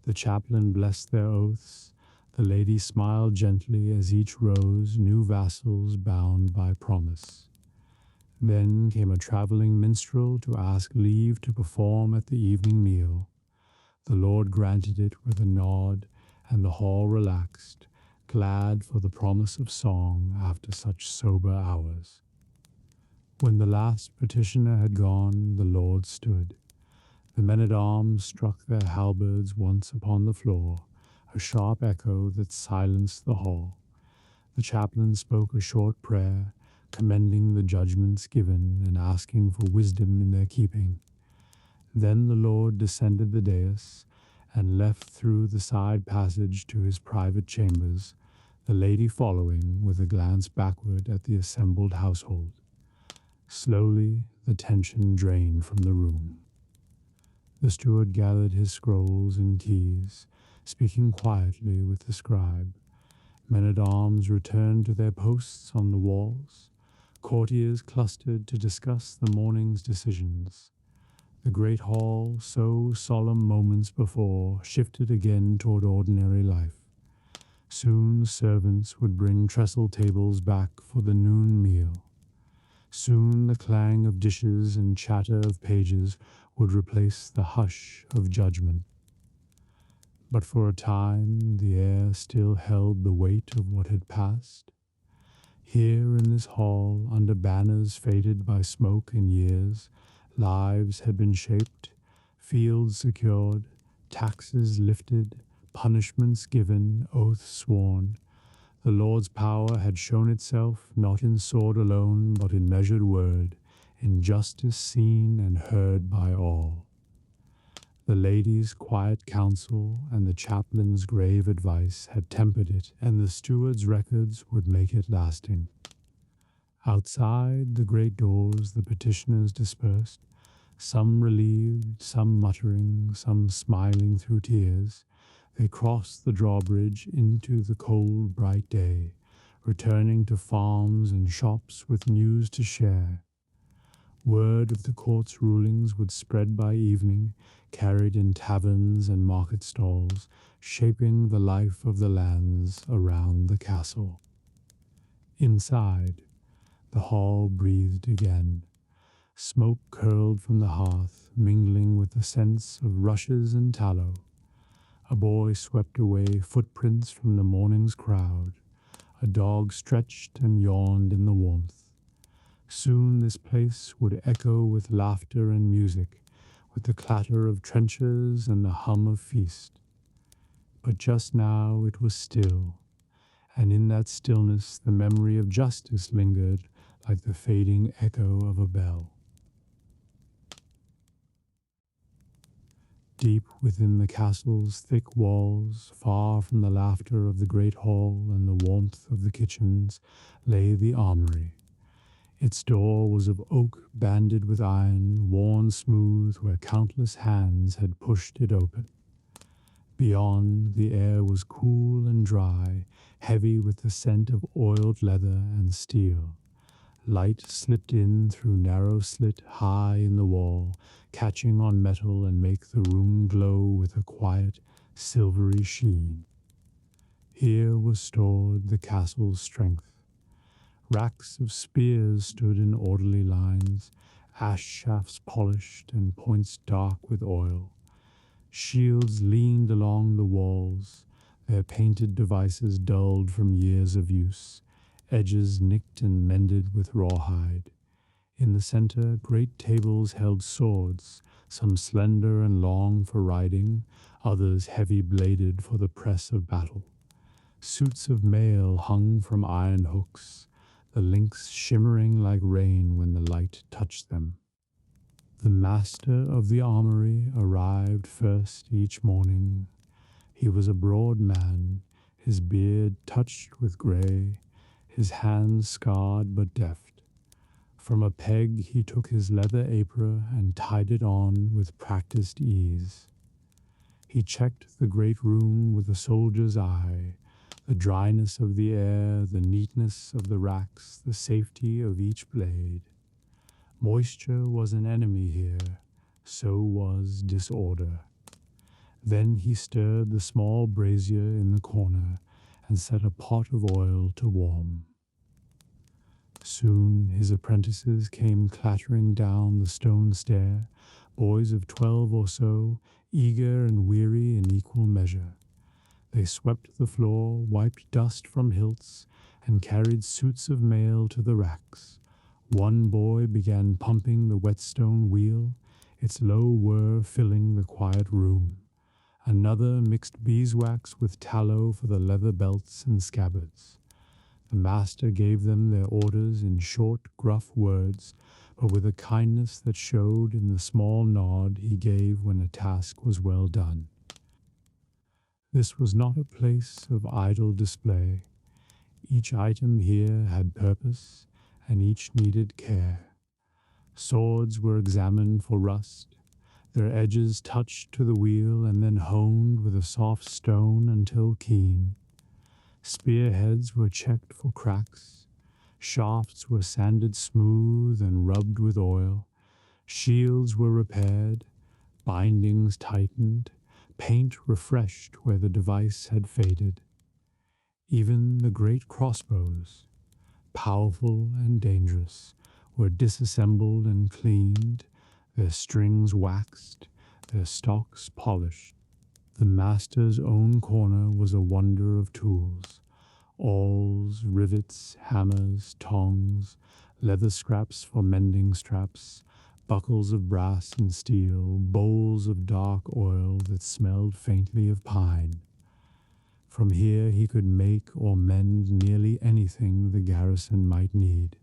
The chaplain blessed their oaths. The lady smiled gently as each rose, new vassals bound by promise. Then came a traveling minstrel to ask leave to perform at the evening meal. The Lord granted it with a nod, and the hall relaxed, glad for the promise of song after such sober hours. When the last petitioner had gone, the Lord stood. The men-at-arms struck their halberds once upon the floor, a sharp echo that silenced the hall. The chaplain spoke a short prayer, commending the judgments given and asking for wisdom in their keeping. Then the Lord descended the dais and left through the side passage to his private chambers, the lady following with a glance backward at the assembled household. Slowly the tension drained from the room. The steward gathered his scrolls and keys, speaking quietly with the scribe. Men-at-arms returned to their posts on the walls. Courtiers clustered to discuss the morning's decisions. The great hall, so solemn moments before, shifted again toward ordinary life. Soon servants would bring trestle tables back for the noon meal. Soon the clang of dishes and chatter of pages would replace the hush of judgment. But for a time the air still held the weight of what had passed. Here in this hall, under banners faded by smoke and years, lives had been shaped, fields secured, taxes lifted, punishments given, oaths sworn. The Lord's power had shown itself not in sword alone, but in measured word, in justice seen and heard by all. The lady's quiet counsel and the chaplain's grave advice had tempered it, and the steward's records would make it lasting. Outside the great doors the petitioners dispersed, some relieved, some muttering, some smiling through tears. They crossed the drawbridge into the cold, bright day, returning to farms and shops with news to share. Word of the court's rulings would spread by evening, carried in taverns and market stalls, shaping the life of the lands around the castle. Inside, the hall breathed again. Smoke curled from the hearth, mingling with the scents of rushes and tallow. A boy swept away footprints from the morning's crowd. A dog stretched and yawned in the warmth. Soon this place would echo with laughter and music, with the clatter of trenchers and the hum of feast. But just now it was still, and in that stillness the memory of justice lingered like the fading echo of a bell. Deep within the castle's thick walls, far from the laughter of the great hall and the warmth of the kitchens, lay the armory. Its door was of oak banded with iron, worn smooth where countless hands had pushed it open. Beyond, the air was cool and dry, heavy with the scent of oiled leather and steel. Light slipped in through narrow slit high in the wall, catching on metal and make the room glow with a quiet, silvery sheen. Here was stored the castle's strength. Racks of spears stood in orderly lines, ash shafts polished and points dark with oil. Shields leaned along the walls, their painted devices dulled from years of use, edges nicked and mended with rawhide. In the center, great tables held swords, some slender and long for riding, others heavy-bladed for the press of battle. Suits of mail hung from iron hooks, the links shimmering like rain when the light touched them. The master of the armory arrived first each morning. He was a broad man, his beard touched with gray, his hands scarred but deft. From a peg he took his leather apron and tied it on with practiced ease. He checked the great room with a soldier's eye, the dryness of the air, the neatness of the racks, the safety of each blade. Moisture was an enemy here, so was disorder. Then he stirred the small brazier in the corner and set a pot of oil to warm. Soon his apprentices came clattering down the stone stair, boys of 12 or so, eager and weary in equal measure. They swept the floor, wiped dust from hilts, and carried suits of mail to the racks. One boy began pumping the whetstone wheel, its low whir filling the quiet room. Another mixed beeswax with tallow for the leather belts and scabbards. The master gave them their orders in short, gruff words, but with a kindness that showed in the small nod he gave when a task was well done. This was not a place of idle display. Each item here had purpose, and each needed care. Swords were examined for rust, their edges touched to the wheel and then honed with a soft stone until keen. Spearheads were checked for cracks, shafts were sanded smooth and rubbed with oil, shields were repaired, bindings tightened, paint refreshed where the device had faded. Even the great crossbows, powerful and dangerous, were disassembled and cleaned, their strings waxed, their stocks polished. The master's own corner was a wonder of tools. Awls, rivets, hammers, tongs, leather scraps for mending straps, buckles of brass and steel, bowls of dark oil that smelled faintly of pine. From here he could make or mend nearly anything the garrison might need.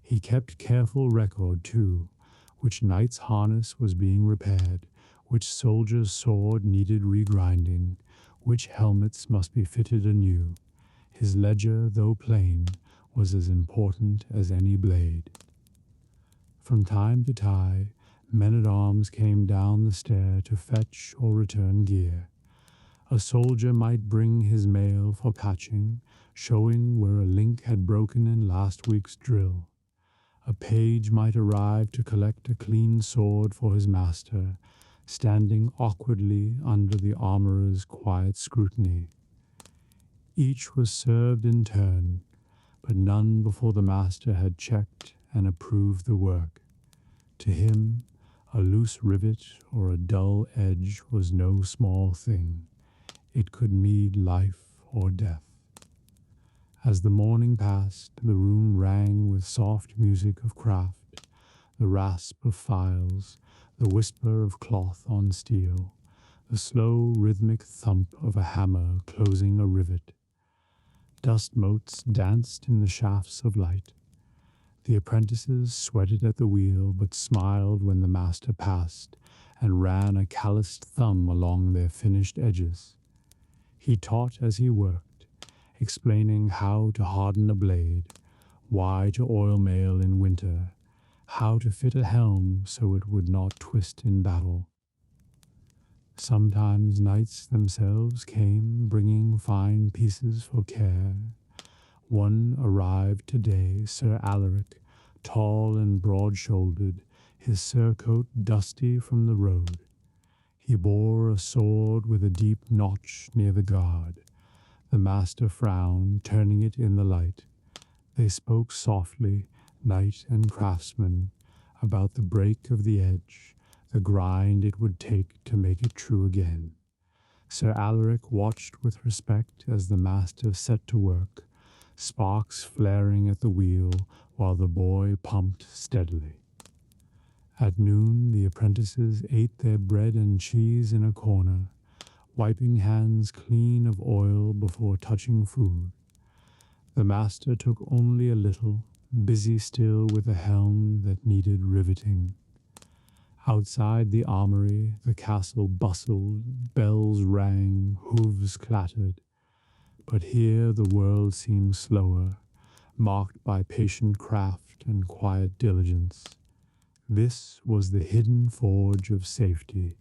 He kept careful record, too, which knight's harness was being repaired, which soldier's sword needed regrinding, which helmets must be fitted anew. His ledger, though plain, was as important as any blade. From time to time, men-at-arms came down the stair to fetch or return gear. A soldier might bring his mail for patching, showing where a link had broken in last week's drill. A page might arrive to collect a clean sword for his master, standing awkwardly under the armorer's quiet scrutiny. Each was served in turn, but none before the master had checked and approved the work. To him, a loose rivet or a dull edge was no small thing. It could mean life or death. As the morning passed, the room rang with soft music of craft, the rasp of files, the whisper of cloth on steel, the slow rhythmic thump of a hammer closing a rivet. Dust motes danced in the shafts of light. The apprentices sweated at the wheel, but smiled when the master passed, and ran a calloused thumb along their finished edges. He taught as he worked, explaining how to harden a blade, why to oil mail in winter, how to fit a helm so it would not twist in battle. Sometimes knights themselves came, bringing fine pieces for care. One arrived today, Sir Alaric, tall and broad-shouldered, his surcoat dusty from the road. He bore a sword with a deep notch near the guard. The master frowned, turning it in the light. They spoke softly, knight and craftsman, about the break of the edge, the grind it would take to make it true again. Sir Alaric watched with respect as the master set to work, sparks flaring at the wheel while the boy pumped steadily. At noon, the apprentices ate their bread and cheese in a corner, wiping hands clean of oil before touching food. The master took only a little, busy still with a helm that needed riveting. Outside the armory, the castle bustled, bells rang, hooves clattered. But here the world seemed slower, marked by patient craft and quiet diligence. This was the hidden forge of safety.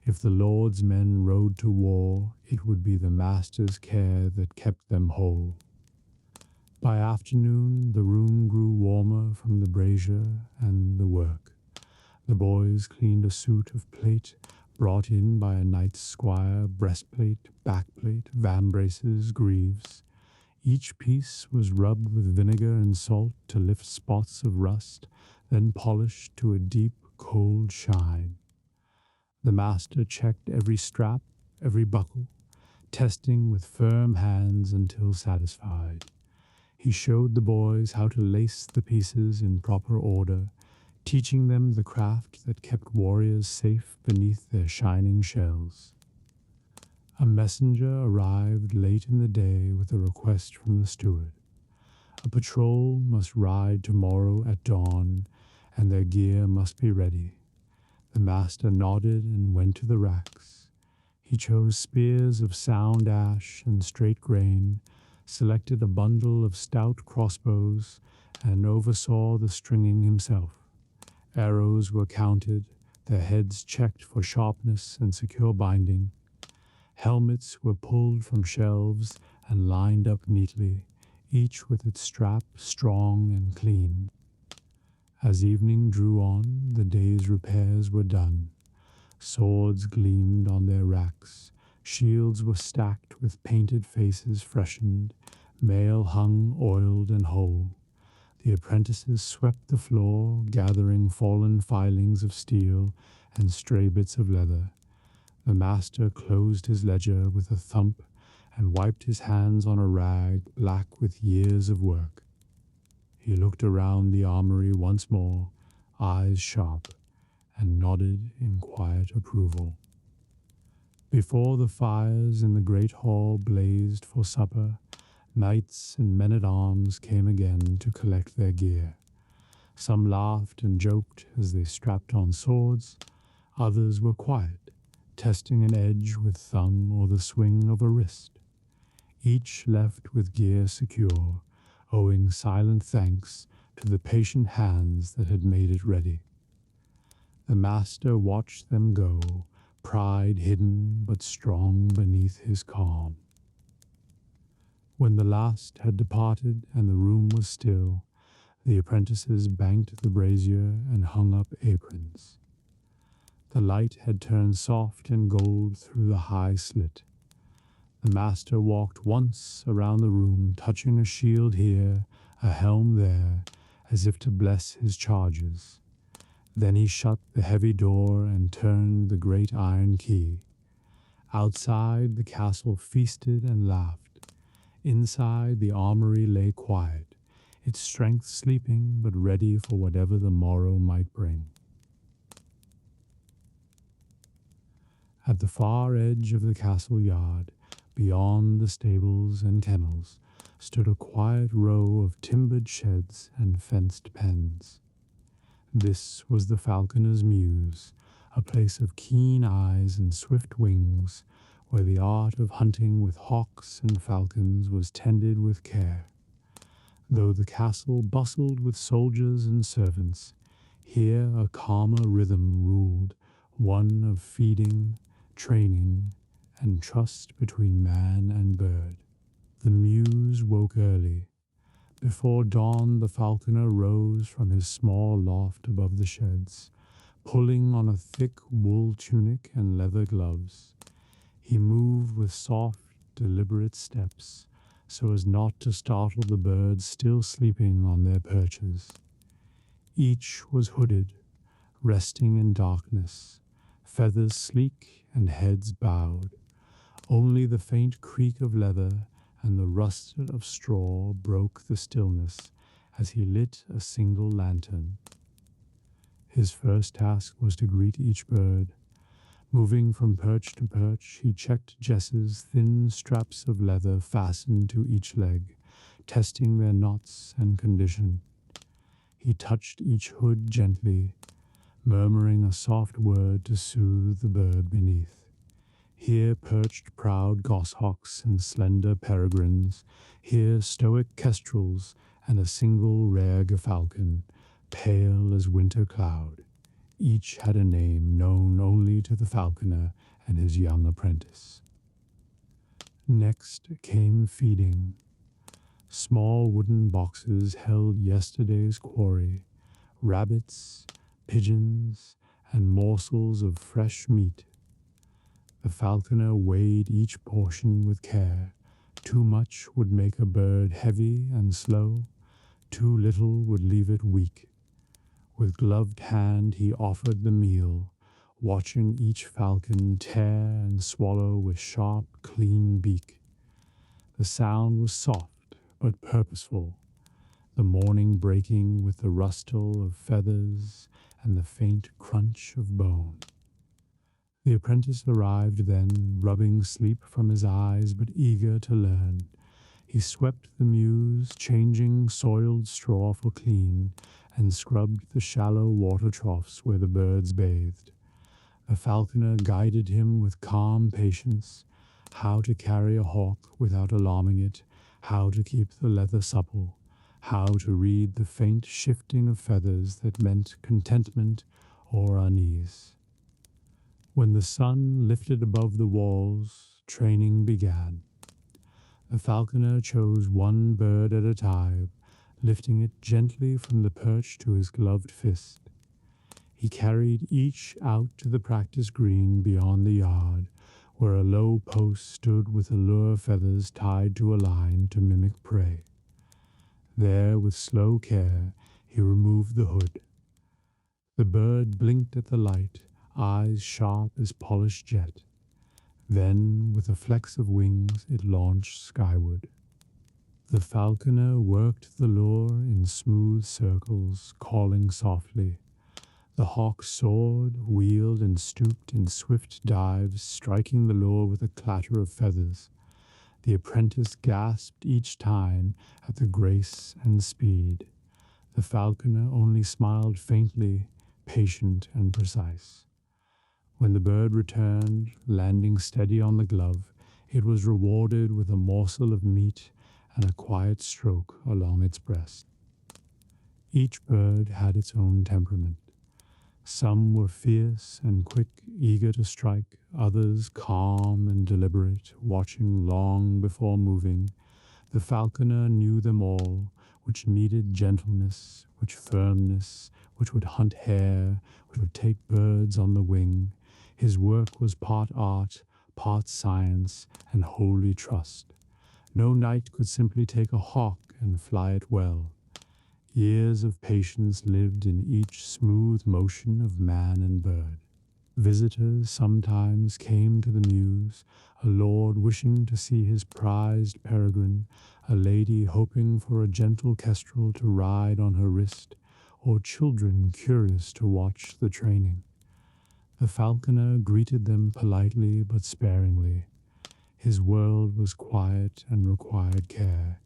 If the Lord's men rode to war, it would be the master's care that kept them whole. By afternoon, the room grew warmer from the brazier and the work. The boys cleaned a suit of plate brought in by a knight's squire, breastplate, backplate, vambraces, greaves. Each piece was rubbed with vinegar and salt to lift spots of rust, then polished to a deep, cold shine. The master checked every strap, every buckle, testing with firm hands until satisfied. He showed the boys how to lace the pieces in proper order, teaching them the craft that kept warriors safe beneath their shining shells. A messenger arrived late in the day with a request from the steward. A patrol must ride tomorrow at dawn, and their gear must be ready. The master nodded and went to the racks. He chose spears of sound ash and straight grain, selected a bundle of stout crossbows, and oversaw the stringing himself. Arrows were counted, their heads checked for sharpness and secure binding. Helmets were pulled from shelves and lined up neatly, each with its strap strong and clean. As evening drew on, the day's repairs were done. Swords gleamed on their racks, shields were stacked with painted faces freshened, mail hung oiled and whole. The apprentices swept the floor, gathering fallen filings of steel and stray bits of leather. The master closed his ledger with a thump and wiped his hands on a rag black with years of work. He looked around the armory once more, eyes sharp, and nodded in quiet approval. Before the fires in the great hall blazed for supper, knights and men-at-arms came again to collect their gear. Some laughed and joked as they strapped on swords. Others were quiet, testing an edge with thumb or the swing of a wrist. Each left with gear secure, owing silent thanks to the patient hands that had made it ready. The master watched them go, pride hidden but strong beneath his calm. When the last had departed and the room was still, the apprentices banked the brazier and hung up aprons. The light had turned soft and gold through the high slit. The master walked once around the room, touching a shield here, a helm there, as if to bless his charges. Then he shut the heavy door and turned the great iron key. Outside, the castle feasted and laughed. Inside, the armory lay quiet, its strength sleeping but ready for whatever the morrow might bring. At the far edge of the castle yard, beyond the stables and kennels, stood a quiet row of timbered sheds and fenced pens. This was the falconer's Mews, a place of keen eyes and swift wings, where the art of hunting with hawks and falcons was tended with care. Though the castle bustled with soldiers and servants, here a calmer rhythm ruled, one of feeding, training, and trust between man and bird. The Mews woke early. Before dawn, the falconer rose from his small loft above the sheds, pulling on a thick wool tunic and leather gloves. He moved with soft, deliberate steps, so as not to startle the birds still sleeping on their perches. Each was hooded, resting in darkness, feathers sleek and heads bowed. Only the faint creak of leather and the rust of straw broke the stillness as he lit a single lantern. His first task was to greet each bird. Moving from perch to perch, he checked Jess's thin straps of leather fastened to each leg, testing their knots and condition. He touched each hood gently, murmuring a soft word to soothe the bird beneath. Here perched proud goshawks and slender peregrines, here stoic kestrels and a single rare gerfalcon, pale as winter cloud. Each had a name known only to the falconer and his young apprentice. Next came feeding. Small wooden boxes held yesterday's quarry, rabbits, pigeons, and morsels of fresh meat. The falconer weighed each portion with care. Too much would make a bird heavy and slow, too little would leave it weak. With gloved hand he offered the meal, watching each falcon tear and swallow with sharp, clean beak. The sound was soft but purposeful, the morning breaking with the rustle of feathers and the faint crunch of bone. The apprentice arrived then, rubbing sleep from his eyes but eager to learn. He swept the Mews, changing soiled straw for clean, and scrubbed the shallow water troughs where the birds bathed. The falconer guided him with calm patience, how to carry a hawk without alarming it, how to keep the leather supple, how to read the faint shifting of feathers that meant contentment or unease. When the sun lifted above the walls, training began. The falconer chose one bird at a time, lifting it gently from the perch to his gloved fist. He carried each out to the practice green beyond the yard, where a low post stood with allure feathers tied to a line to mimic prey. There, with slow care, he removed the hood. The bird blinked at the light, eyes sharp as polished jet. Then, with a flex of wings, it launched skyward. The falconer worked the lure in smooth circles, calling softly. The hawk soared, wheeled, and stooped in swift dives, striking the lure with a clatter of feathers. The apprentice gasped each time at the grace and speed. The falconer only smiled faintly, patient and precise. When the bird returned, landing steady on the glove, it was rewarded with a morsel of meat and a quiet stroke along its breast. Each bird had its own temperament. Some were fierce and quick, eager to strike, others calm and deliberate, watching long before moving. The falconer knew them all, which needed gentleness, which firmness, which would hunt hare, which would take birds on the wing. His work was part art, part science, and wholly trust. No knight could simply take a hawk and fly it well. Years of patience lived in each smooth motion of man and bird. Visitors sometimes came to the Mews, a lord wishing to see his prized peregrine, a lady hoping for a gentle kestrel to ride on her wrist, or children curious to watch the training. The falconer greeted them politely but sparingly. His world was quiet and required care.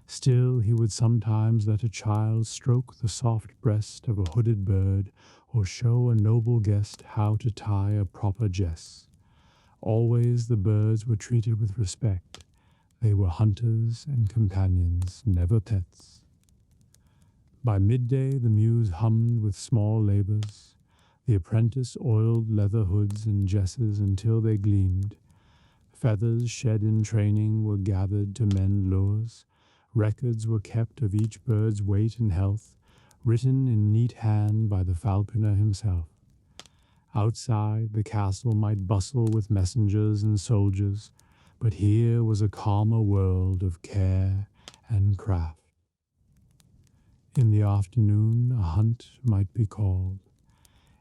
Still, he would sometimes let a child stroke the soft breast of a hooded bird, or show a noble guest how to tie a proper jess. Always the birds were treated with respect. They were hunters and companions, never pets. By midday the Mews hummed with small labors. The apprentice oiled leather hoods and jesses until they gleamed. Feathers shed in training were gathered to mend lures. Records were kept of each bird's weight and health, written in neat hand by the falconer himself. Outside, the castle might bustle with messengers and soldiers, but here was a calmer world of care and craft. In the afternoon, a hunt might be called.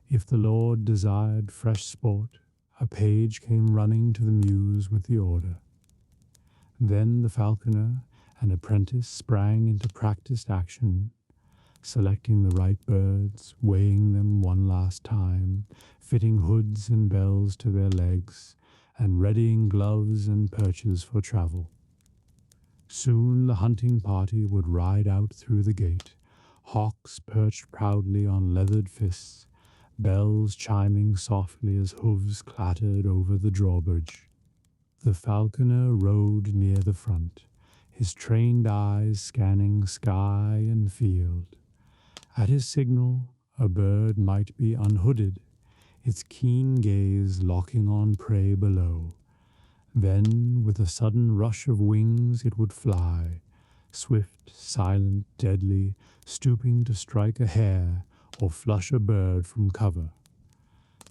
If the lord desired fresh sport, a page came running to the Mews with the order. Then the falconer and apprentice sprang into practiced action, selecting the right birds, weighing them one last time, fitting hoods and bells to their legs, and readying gloves and perches for travel. Soon the hunting party would ride out through the gate, hawks perched proudly on leathered fists, bells chiming softly as hooves clattered over the drawbridge. The falconer rode near the front, his trained eyes scanning sky and field. At his signal, a bird might be unhooded, its keen gaze locking on prey below. Then, with a sudden rush of wings, it would fly, swift, silent, deadly, stooping to strike a hare or flush a bird from cover.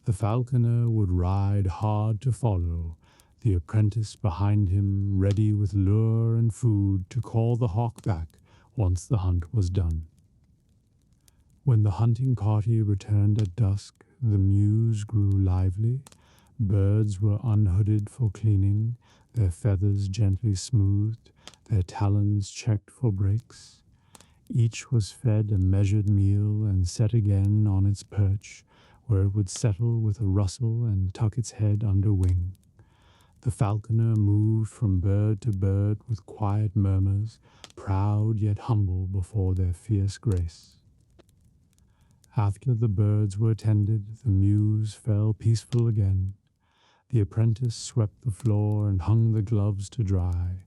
The falconer would ride hard to follow, the apprentice behind him, ready with lure and food to call the hawk back once the hunt was done. When the hunting party returned at dusk, the Mews grew lively. Birds were unhooded for cleaning, their feathers gently smoothed, their talons checked for breaks. Each was fed a measured meal and set again on its perch, where it would settle with a rustle and tuck its head under wing. The falconer moved from bird to bird with quiet murmurs, proud yet humble before their fierce grace. After the birds were tended, the Mews fell peaceful again. The apprentice swept the floor and hung the gloves to dry.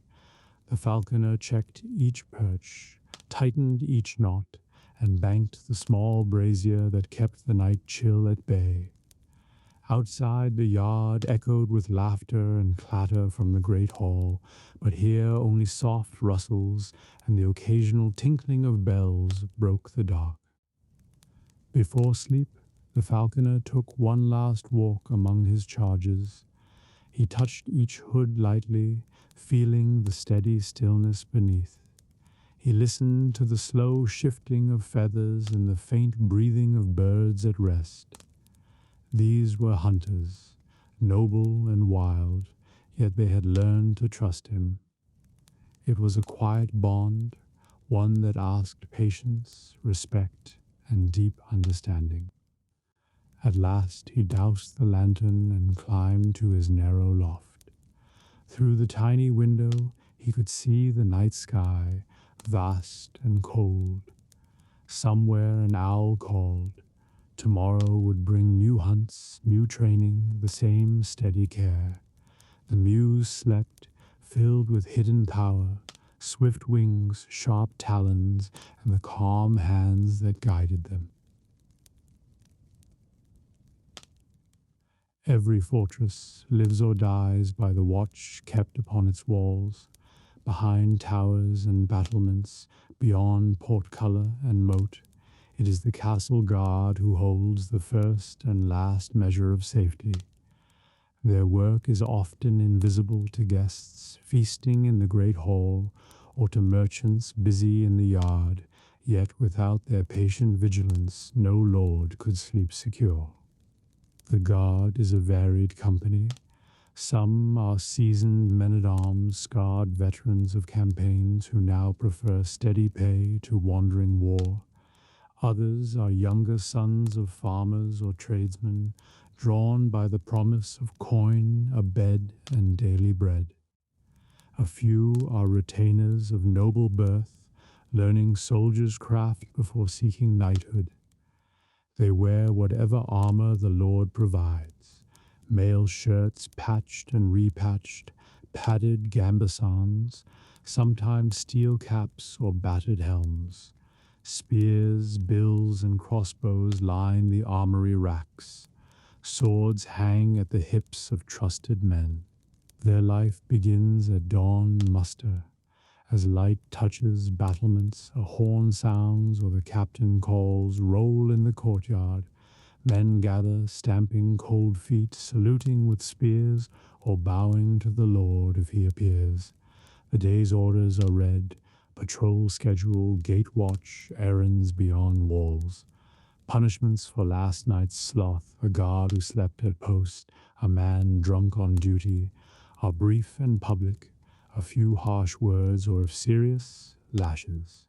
The falconer checked each perch, tightened each knot, and banked the small brazier that kept the night chill at bay. Outside, the yard echoed with laughter and clatter from the great hall, but here only soft rustles and the occasional tinkling of bells broke the dark. Before sleep, the falconer took one last walk among his charges. He touched each hood lightly, feeling the steady stillness beneath. He listened to the slow shifting of feathers and the faint breathing of birds at rest. These were hunters, noble and wild, yet they had learned to trust him. It was a quiet bond, one that asked patience, respect, and deep understanding. At last he doused the lantern and climbed to his narrow loft. Through the tiny window he could see the night sky, vast and cold. Somewhere an owl called. Tomorrow would bring new hunts, new training, the same steady care. The Mews slept, filled with hidden power, swift wings, sharp talons, and the calm hands that guided them. Every fortress lives or dies by the watch kept upon its walls, behind towers and battlements, beyond portcullis and moat. It is the castle guard who holds the first and last measure of safety. Their work is often invisible to guests feasting in the great hall, or to merchants busy in the yard, yet without their patient vigilance no lord could sleep secure. The guard is a varied company. Some are seasoned men-at-arms, scarred veterans of campaigns who now prefer steady pay to wandering war. Others are younger sons of farmers or tradesmen, drawn by the promise of coin, a bed, and daily bread. A few are retainers of noble birth, learning soldier's craft before seeking knighthood. They wear whatever armor the Lord provides, mail shirts patched and repatched, padded gambesons, sometimes steel caps or battered helms. Spears, bills, and crossbows line the armory racks. Swords hang at the hips of trusted men. Their life begins at dawn muster. As light touches battlements, a horn sounds or the captain calls, roll in the courtyard. Men gather, stamping cold feet, saluting with spears, or bowing to the Lord if he appears. The day's orders are read, patrol schedule, gate watch, errands beyond walls. Punishments for last night's sloth, a guard who slept at post, a man drunk on duty, are brief and public, a few harsh words, or if serious, lashes.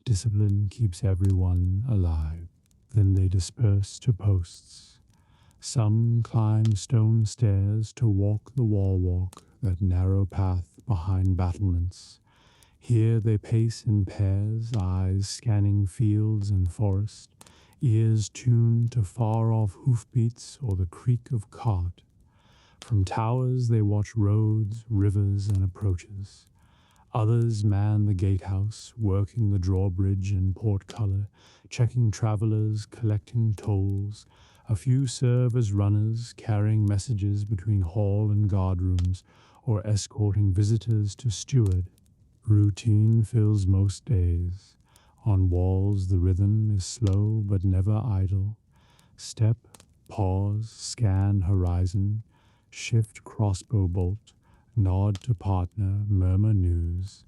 Discipline keeps everyone alive. Then they disperse to posts. Some climb stone stairs to walk the wall walk, that narrow path behind battlements. Here they pace in pairs, eyes scanning fields and forest, ears tuned to far-off hoofbeats or the creak of cart. From towers they watch roads, rivers, and approaches. Others man the gatehouse, working the drawbridge and portcullis, checking travelers, collecting tolls. A few serve as runners, carrying messages between hall and guard rooms, or escorting visitors to steward. Routine fills most days. On walls the rhythm is slow but never idle. Step, pause, scan horizon, shift crossbow bolt, nod to partner, murmur news.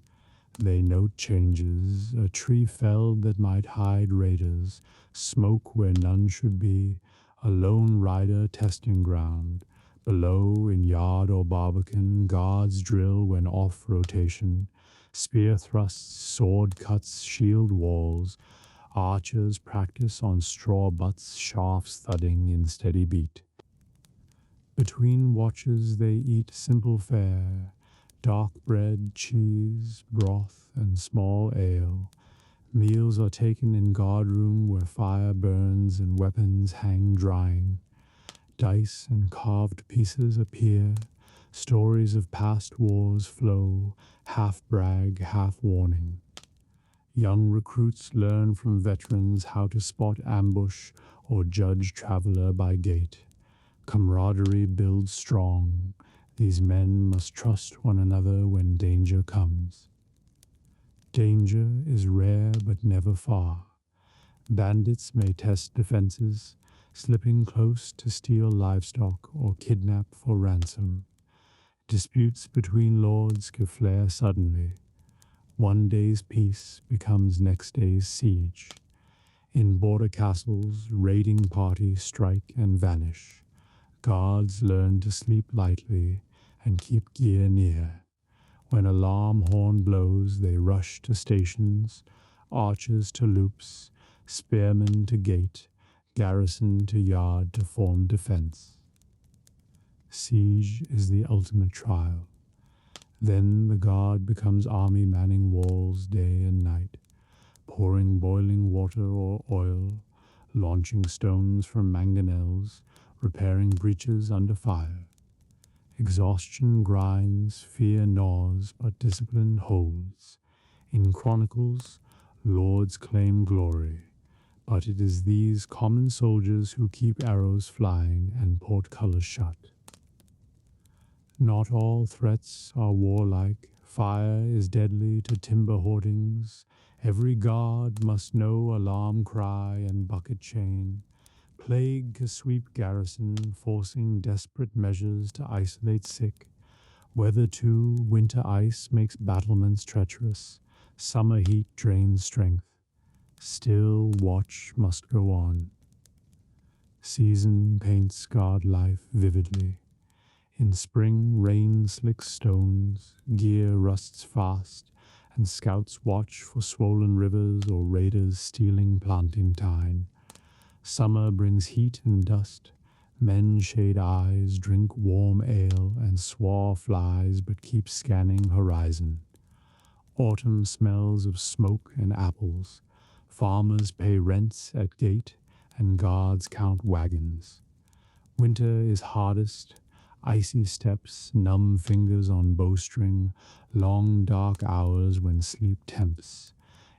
They note changes, a tree felled that might hide raiders, smoke where none should be, a lone rider testing ground. Below, in yard or barbican, guards drill when off rotation. Spear thrusts, sword cuts, shield walls. Archers practice on straw butts, shafts thudding in steady beat. Between watches they eat simple fare, dark bread, cheese, broth, and small ale. Meals are taken in guardroom where fire burns and weapons hang drying. Dice and carved pieces appear, stories of past wars flow, half brag, half warning. Young recruits learn from veterans how to spot ambush or judge traveler by gait. Camaraderie builds strong. These men must trust one another when danger comes. Danger is rare but never far. Bandits may test defenses, slipping close to steal livestock or kidnap for ransom. Disputes between lords can flare suddenly. One day's peace becomes next day's siege. In border castles, raiding parties strike and vanish. Guards learn to sleep lightly and keep gear near. When alarm horn blows, they rush to stations, archers to loops, spearmen to gate, garrison to yard to form defense. Siege is the ultimate trial. Then the guard becomes army manning walls day and night, pouring boiling water or oil, launching stones from mangonels, repairing breaches under fire. Exhaustion grinds, fear gnaws, but discipline holds. In chronicles, lords claim glory, but it is these common soldiers who keep arrows flying and portcullis shut. Not all threats are warlike. Fire is deadly to timber hoardings. Every guard must know alarm cry and bucket chain. Plague can sweep garrison, forcing desperate measures to isolate sick. Weather too, winter ice makes battlements treacherous. Summer heat drains strength. Still, watch must go on. Season paints scarred life vividly. In spring, rain slicks stones, gear rusts fast, and scouts watch for swollen rivers or raiders stealing planting time. Summer brings heat and dust. Men shade eyes, drink warm ale, and swar flies, but keep scanning horizon. Autumn smells of smoke and apples. Farmers pay rents at gate, and guards count wagons. Winter is hardest, icy steps, numb fingers on bowstring, long dark hours when sleep tempts.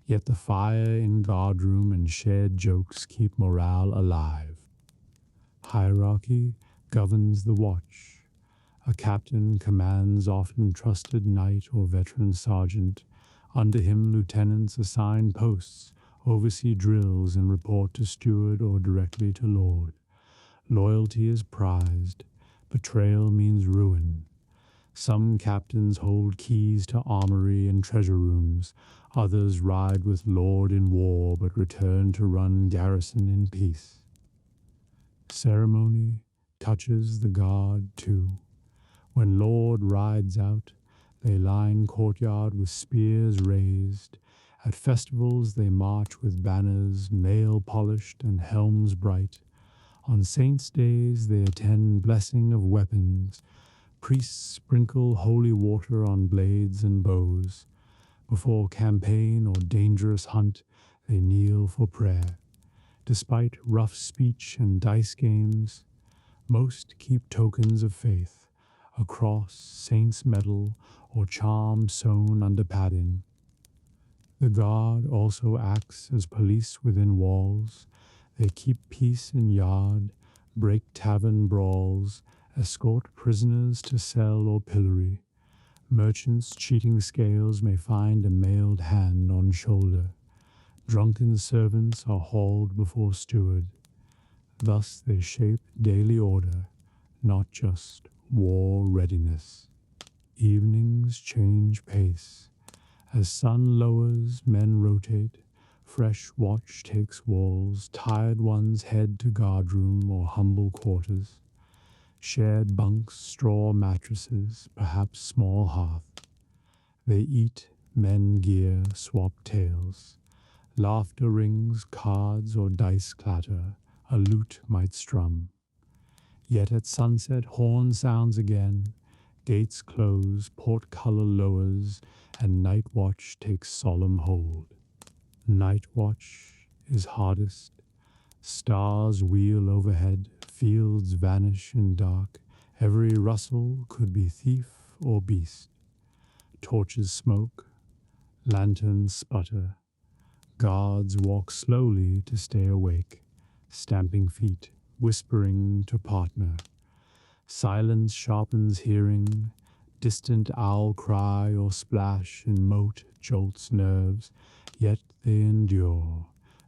Yet the fire in guardroom and shared jokes keep morale alive. Hierarchy governs the watch. A captain commands often trusted knight or veteran sergeant. Under him lieutenants assign posts, oversee drills, and report to steward or directly to lord. Loyalty is prized. Betrayal means ruin. Some captains hold keys to armory and treasure rooms. Others ride with lord in war but return to run garrison in peace. Ceremony touches the guard too. When lord rides out, they line courtyard with spears raised. At festivals they march with banners, mail polished and helms bright. On saints' days they attend blessing of weapons. Priests sprinkle holy water on blades and bows. Before campaign or dangerous hunt, they kneel for prayer. Despite rough speech and dice games, most keep tokens of faith, a cross, saint's medal, or charm sewn under padding. The guard also acts as police within walls. They keep peace in yard, break tavern brawls, escort prisoners to cell or pillory. Merchants cheating scales may find a mailed hand on shoulder. Drunken servants are hauled before steward. Thus they shape daily order, not just war readiness. Evenings change pace. As sun lowers, men rotate. Fresh watch takes walls. Tired ones head to guardroom or humble quarters. Shared bunks, straw mattresses, perhaps small hearth. They eat, men gear, swap tales. Laughter rings, cards or dice clatter, a lute might strum. Yet at sunset horn sounds again, gates close, portcullis lowers, and night watch takes solemn hold. Night watch is hardest. Stars wheel overhead, fields vanish in dark. Every rustle could be thief or beast. Torches smoke, lanterns sputter. Guards walk slowly to stay awake, stamping feet, whispering to partner. Silence sharpens hearing. Distant owl cry or splash in moat jolts nerves, yet they endure,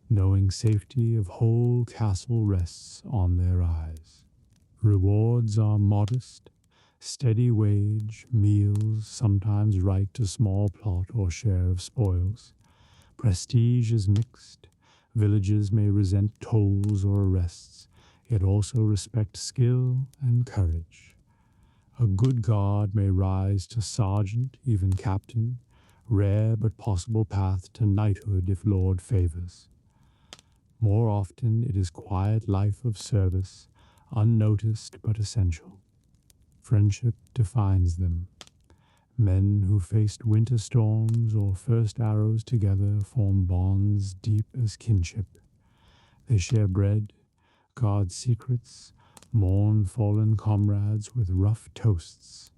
knowing safety of whole castle rests on their eyes. Rewards are modest, steady wage, meals, sometimes right to small plot or share of spoils. Prestige is mixed. Villages may resent tolls or arrests, yet also respect skill and courage. A good guard may rise to sergeant, even captain, rare but possible path to knighthood if Lord favors. More often it is quiet life of service, unnoticed but essential. Friendship defines them. Men who faced winter storms or first arrows together form bonds deep as kinship. They share bread, guard secrets, mourn fallen comrades with rough toasts.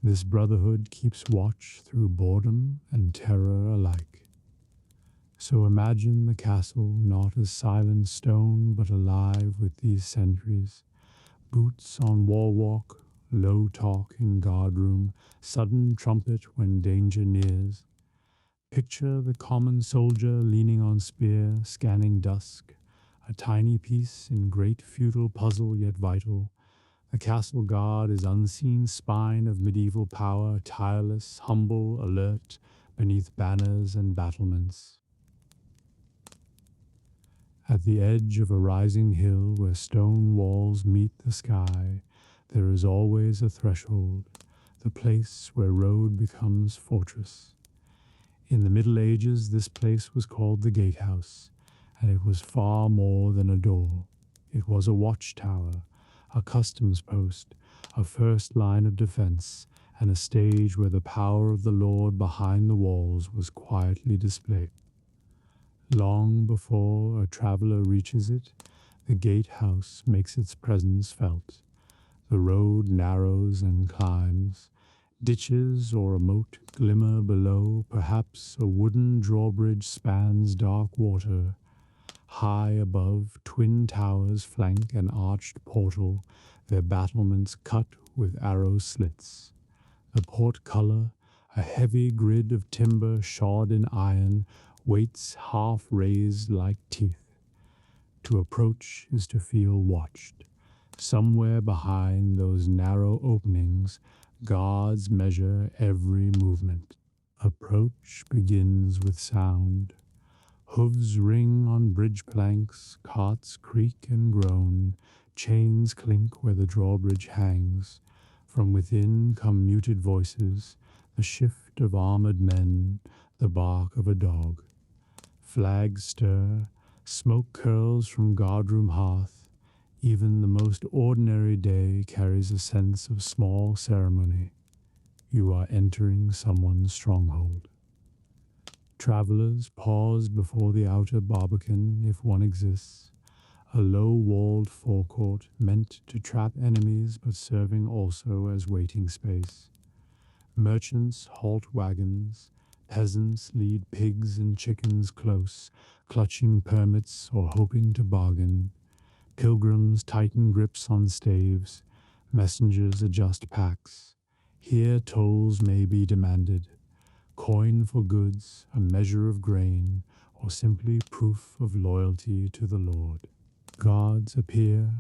This brotherhood keeps watch through boredom and terror alike. So imagine the castle not as silent stone but alive with these sentries. Boots on wall walk, low talk in guardroom, sudden trumpet when danger nears. Picture the common soldier leaning on spear, scanning dusk, a tiny piece in great feudal puzzle yet vital. The castle guard is unseen spine of medieval power, tireless, humble, alert, beneath banners and battlements. At the edge of a rising hill where stone walls meet the sky, there is always a threshold, the place where road becomes fortress. In the Middle Ages, this place was called the Gatehouse, and it was far more than a door. It was a watchtower, a customs post, a first line of defense, and a stage where the power of the Lord behind the walls was quietly displayed. Long before a traveler reaches it, the gatehouse makes its presence felt. The road narrows and climbs. Ditches or a moat glimmer below. Perhaps a wooden drawbridge spans dark water. High above, twin towers flank an arched portal, their battlements cut with arrow slits. The portcullis, a heavy grid of timber shod in iron, waits half raised like teeth. To approach is to feel watched. Somewhere behind those narrow openings, guards measure every movement. Approach begins with sound. Hooves ring on bridge planks, carts creak and groan, chains clink where the drawbridge hangs. From within come muted voices, the shift of armored men, the bark of a dog. Flags stir, smoke curls from guardroom hearth. Even the most ordinary day carries a sense of small ceremony. You are entering someone's stronghold. Travelers pause before the outer barbican, if one exists, a low-walled forecourt meant to trap enemies but serving also as waiting space. Merchants halt wagons, peasants lead pigs and chickens close, clutching permits or hoping to bargain. Pilgrims tighten grips on staves, messengers adjust packs. Here tolls may be demanded. Coin for goods, a measure of grain, or simply proof of loyalty to the Lord. Guards appear.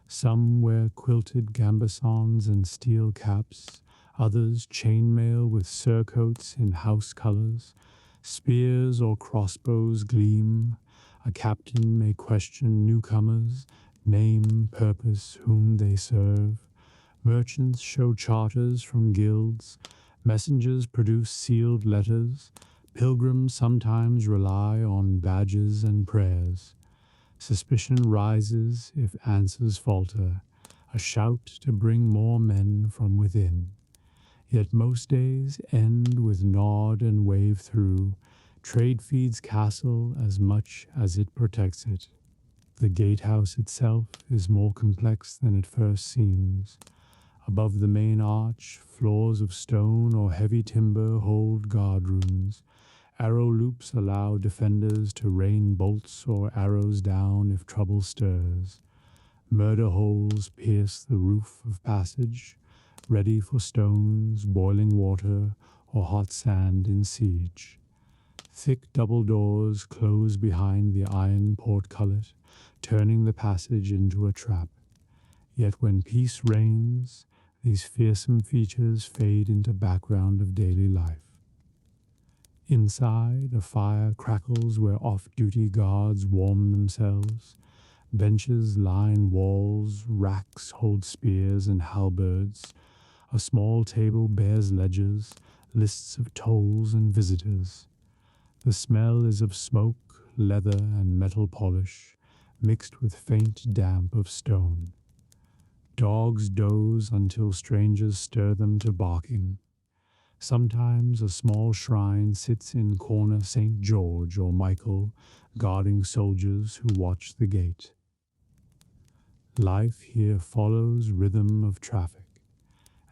Some wear quilted gambesons and steel caps, others chainmail with surcoats in house colors. Spears or crossbows gleam. A captain may question newcomers, name, purpose, whom they serve. Merchants show charters from guilds. Messengers produce sealed letters. Pilgrims sometimes rely on badges and prayers. Suspicion rises if answers falter, a shout to bring more men from within. Yet most days end with nod and wave through. Trade feeds castle as much as it protects it. The gatehouse itself is more complex than it first seems. Above the main arch, floors of stone or heavy timber hold guard rooms. Arrow loops allow defenders to rain bolts or arrows down if trouble stirs. Murder holes pierce the roof of passage, ready for stones, boiling water, or hot sand in siege. Thick double doors close behind the iron portcullis, turning the passage into a trap. Yet when peace reigns, these fearsome features fade into background of daily life. Inside, a fire crackles where off-duty guards warm themselves. Benches line walls, racks hold spears and halberds. A small table bears ledgers, lists of tolls and visitors. The smell is of smoke, leather, and metal polish, mixed with faint damp of stone. Dogs doze until strangers stir them to barking. Sometimes a small shrine sits in corner St. George or Michael, guarding soldiers who watch the gate. Life here follows rhythm of traffic.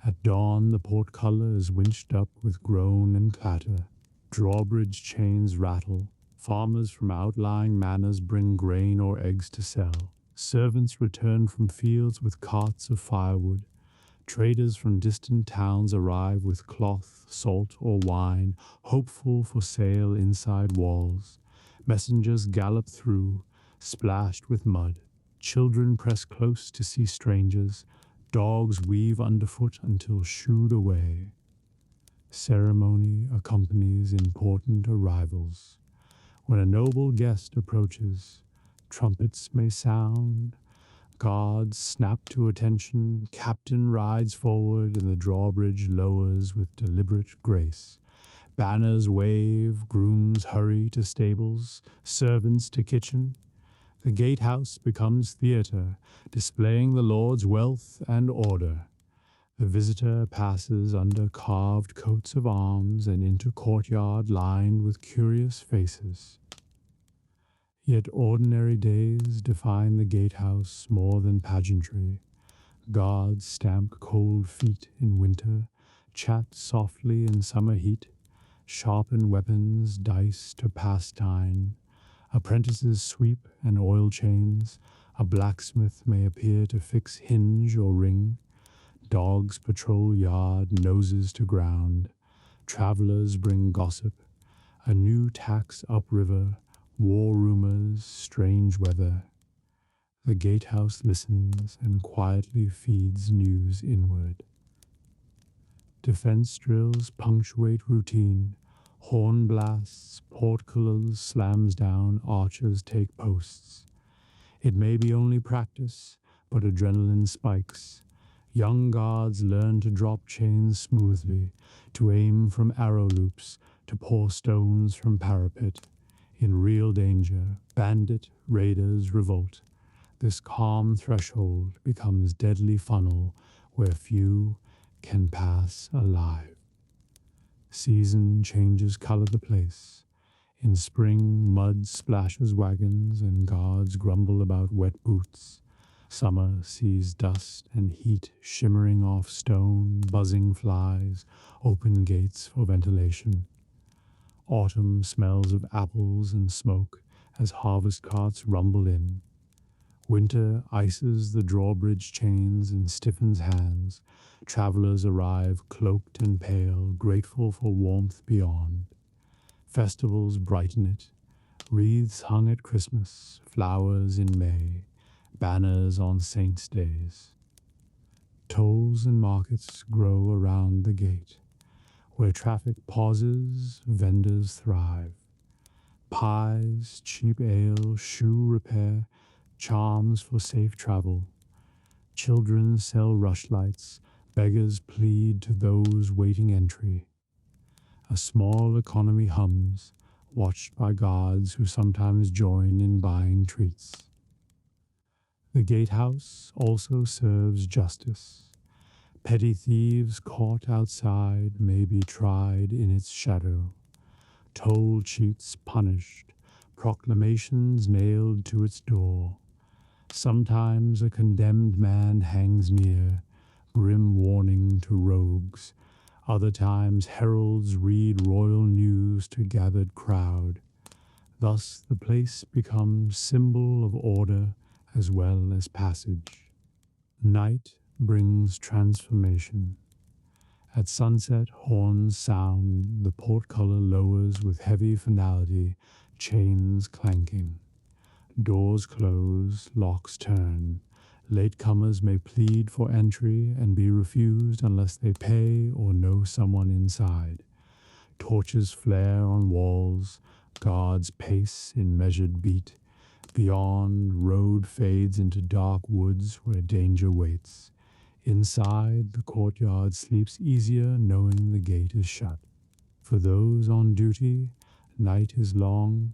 At dawn, the portcullis is winched up with groan and clatter. Drawbridge chains rattle. Farmers from outlying manors bring grain or eggs to sell. Servants return from fields with carts of firewood. Traders from distant towns arrive with cloth, salt, or wine, hopeful for sale inside walls. Messengers gallop through, splashed with mud. Children press close to see strangers. Dogs weave underfoot until shooed away. Ceremony accompanies important arrivals. When a noble guest approaches, trumpets may sound. Guards snap to attention, captain rides forward, and the drawbridge lowers with deliberate grace. Banners wave, grooms hurry to stables, servants to kitchen. The Gatehouse becomes theatre, displaying the Lord's wealth and order. The visitor passes under carved coats of arms and into courtyard lined with curious faces. Yet ordinary days define the Gatehouse more than pageantry. Guards stamp cold feet in winter, chat softly in summer heat, sharpen weapons, dice to pastime. Apprentices sweep and oil chains. A blacksmith may appear to fix hinge or ring. Dogs patrol yard, noses to ground. Travelers bring gossip. A new tax upriver, war rumors, strange weather. The Gatehouse listens and quietly feeds news inward. Defense drills punctuate routine. Horn blasts, portcullis slams down, archers take posts. It may be only practice, but adrenaline spikes. Young guards learn to drop chains smoothly, to aim from arrow loops, to pour stones from parapet. In real danger, bandit, raiders revolt. This calm threshold becomes deadly funnel where few can pass alive. Season changes color the place. In spring, mud splashes wagons and guards grumble about wet boots. Summer sees dust and heat shimmering off stone, buzzing flies, open gates for ventilation. Autumn smells of apples and smoke as harvest carts rumble in. Winter ices the drawbridge chains and stiffens hands. Travelers arrive cloaked and pale, grateful for warmth beyond. Festivals brighten it. Wreaths hung at Christmas, flowers in May, banners on saints' days. Tolls and markets grow around the gate. Where traffic pauses, vendors thrive. Pies, cheap ale, shoe repair, charms for safe travel. Children sell rushlights, beggars plead to those waiting entry. A small economy hums, watched by guards who sometimes join in buying treats. The Gatehouse also serves justice. Petty thieves caught outside may be tried in its shadow. Toll cheats punished, proclamations nailed to its door. Sometimes a condemned man hangs near, grim warning to rogues. Other times heralds read royal news to gathered crowd. Thus the place becomes symbol of order as well as passage. Night brings transformation. At sunset, horns sound, the portcullis lowers with heavy finality, chains clanking. Doors close, locks turn. Latecomers may plead for entry and be refused unless they pay or know someone inside. Torches flare on walls, guards pace in measured beat. Beyond, road fades into dark woods where danger waits. Inside, the courtyard sleeps easier knowing the gate is shut. For those on duty, night is long.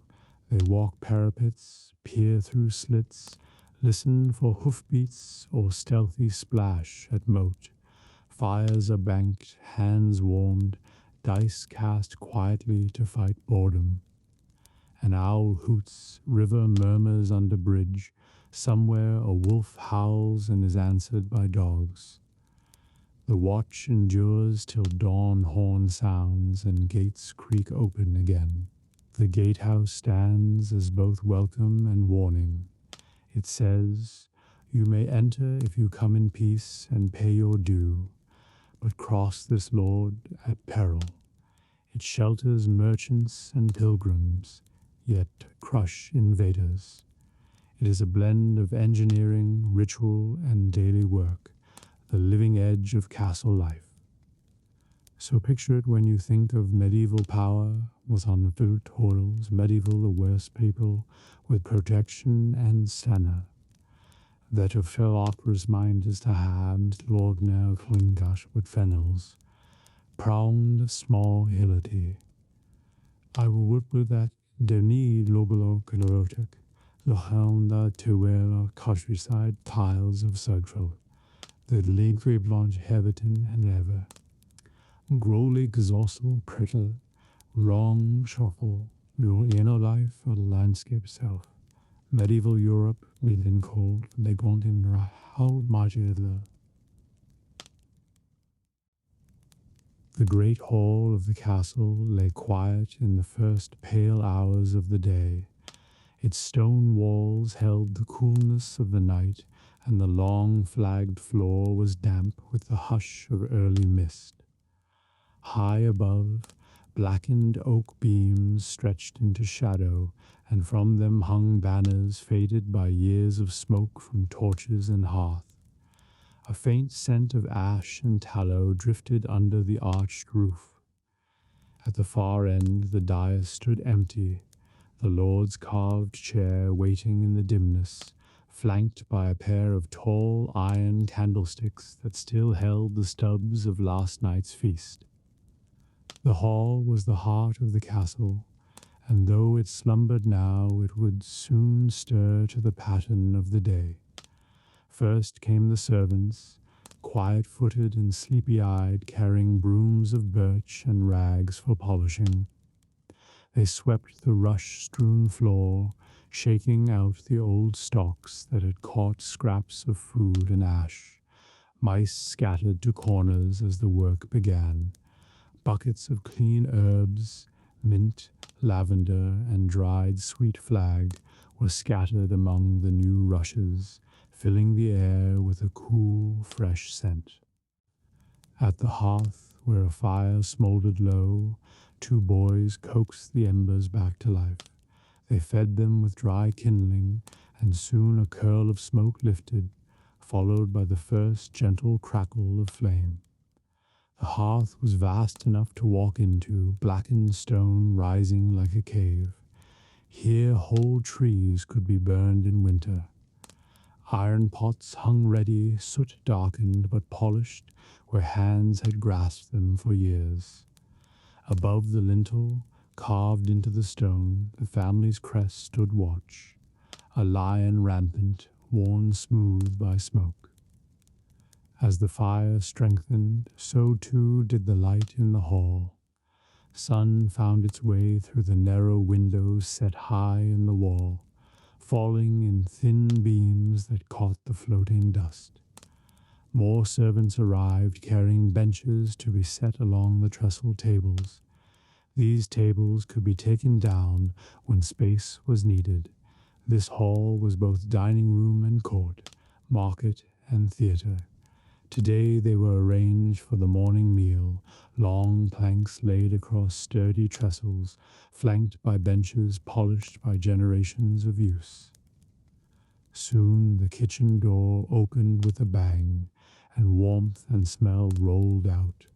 They walk parapets, peer through slits, listen for hoofbeats or stealthy splash at moat. Fires are banked, hands warmed, dice cast quietly to fight boredom. An owl hoots, river murmurs under bridge. Somewhere a wolf howls and is answered by dogs. The watch endures till dawn horn sounds and gates creak open again. The Gatehouse stands as both welcome and warning. It says, "You may enter if you come in peace and pay your due, but cross this lord at peril." It shelters merchants and pilgrims, yet crush invaders. It is a blend of engineering, ritual, and daily work, the living edge of castle life. So picture it when you think of medieval power was on foot horals, medieval the worst people with protection and stanna. That of fel opera's mind is to have Lordner Klingash with fennels, pround small hillity. I will work with that Denis Lobelo Kalotic, Lochaunda Tuera countryside tiles of Sugtrel, the Ligre Blanche Heverton and Ever, Growly Gzossel Prittle, Wrong Shuffle, your inner life or the landscape self. Medieval Europe, within cold, they gont in Rahal Majidla. The great hall of the castle lay quiet in the first pale hours of the day. Its stone walls held the coolness of the night, and the long flagged floor was damp with the hush of early mist. High above, blackened oak beams stretched into shadow, and from them hung banners faded by years of smoke from torches and hearth. A faint scent of ash and tallow drifted under the arched roof. At the far end the dais stood empty, the Lord's carved chair waiting in the dimness, flanked by a pair of tall iron candlesticks that still held the stubs of last night's feast. The hall was the heart of the castle, and though it slumbered now, it would soon stir to the pattern of the day. First came the servants, quiet-footed and sleepy-eyed, carrying brooms of birch and rags for polishing. They swept the rush-strewn floor, shaking out the old stalks that had caught scraps of food and ash. Mice scattered to corners as the work began. Buckets of clean herbs, mint, lavender, and dried sweet flag were scattered among the new rushes, filling the air with a cool, fresh scent. At the hearth, where a fire smoldered low, two boys coaxed the embers back to life. They fed them with dry kindling, and soon a curl of smoke lifted, followed by the first gentle crackle of flame. The hearth was vast enough to walk into, blackened stone rising like a cave. Here whole trees could be burned in winter. Iron pots hung ready, soot darkened but polished, where hands had grasped them for years. Above the lintel, carved into the stone, the family's crest stood watch, a lion rampant, worn smooth by smoke. As the fire strengthened, so too did the light in the hall. Sun found its way through the narrow windows set high in the wall, falling in thin beams that caught the floating dust. More servants arrived, carrying benches to be set along the trestle tables. These tables could be taken down when space was needed. This hall was both dining room and court, market and theatre. Today they were arranged for the morning meal, long planks laid across sturdy trestles, flanked by benches polished by generations of use. Soon the kitchen door opened with a bang, and warmth and smell rolled out.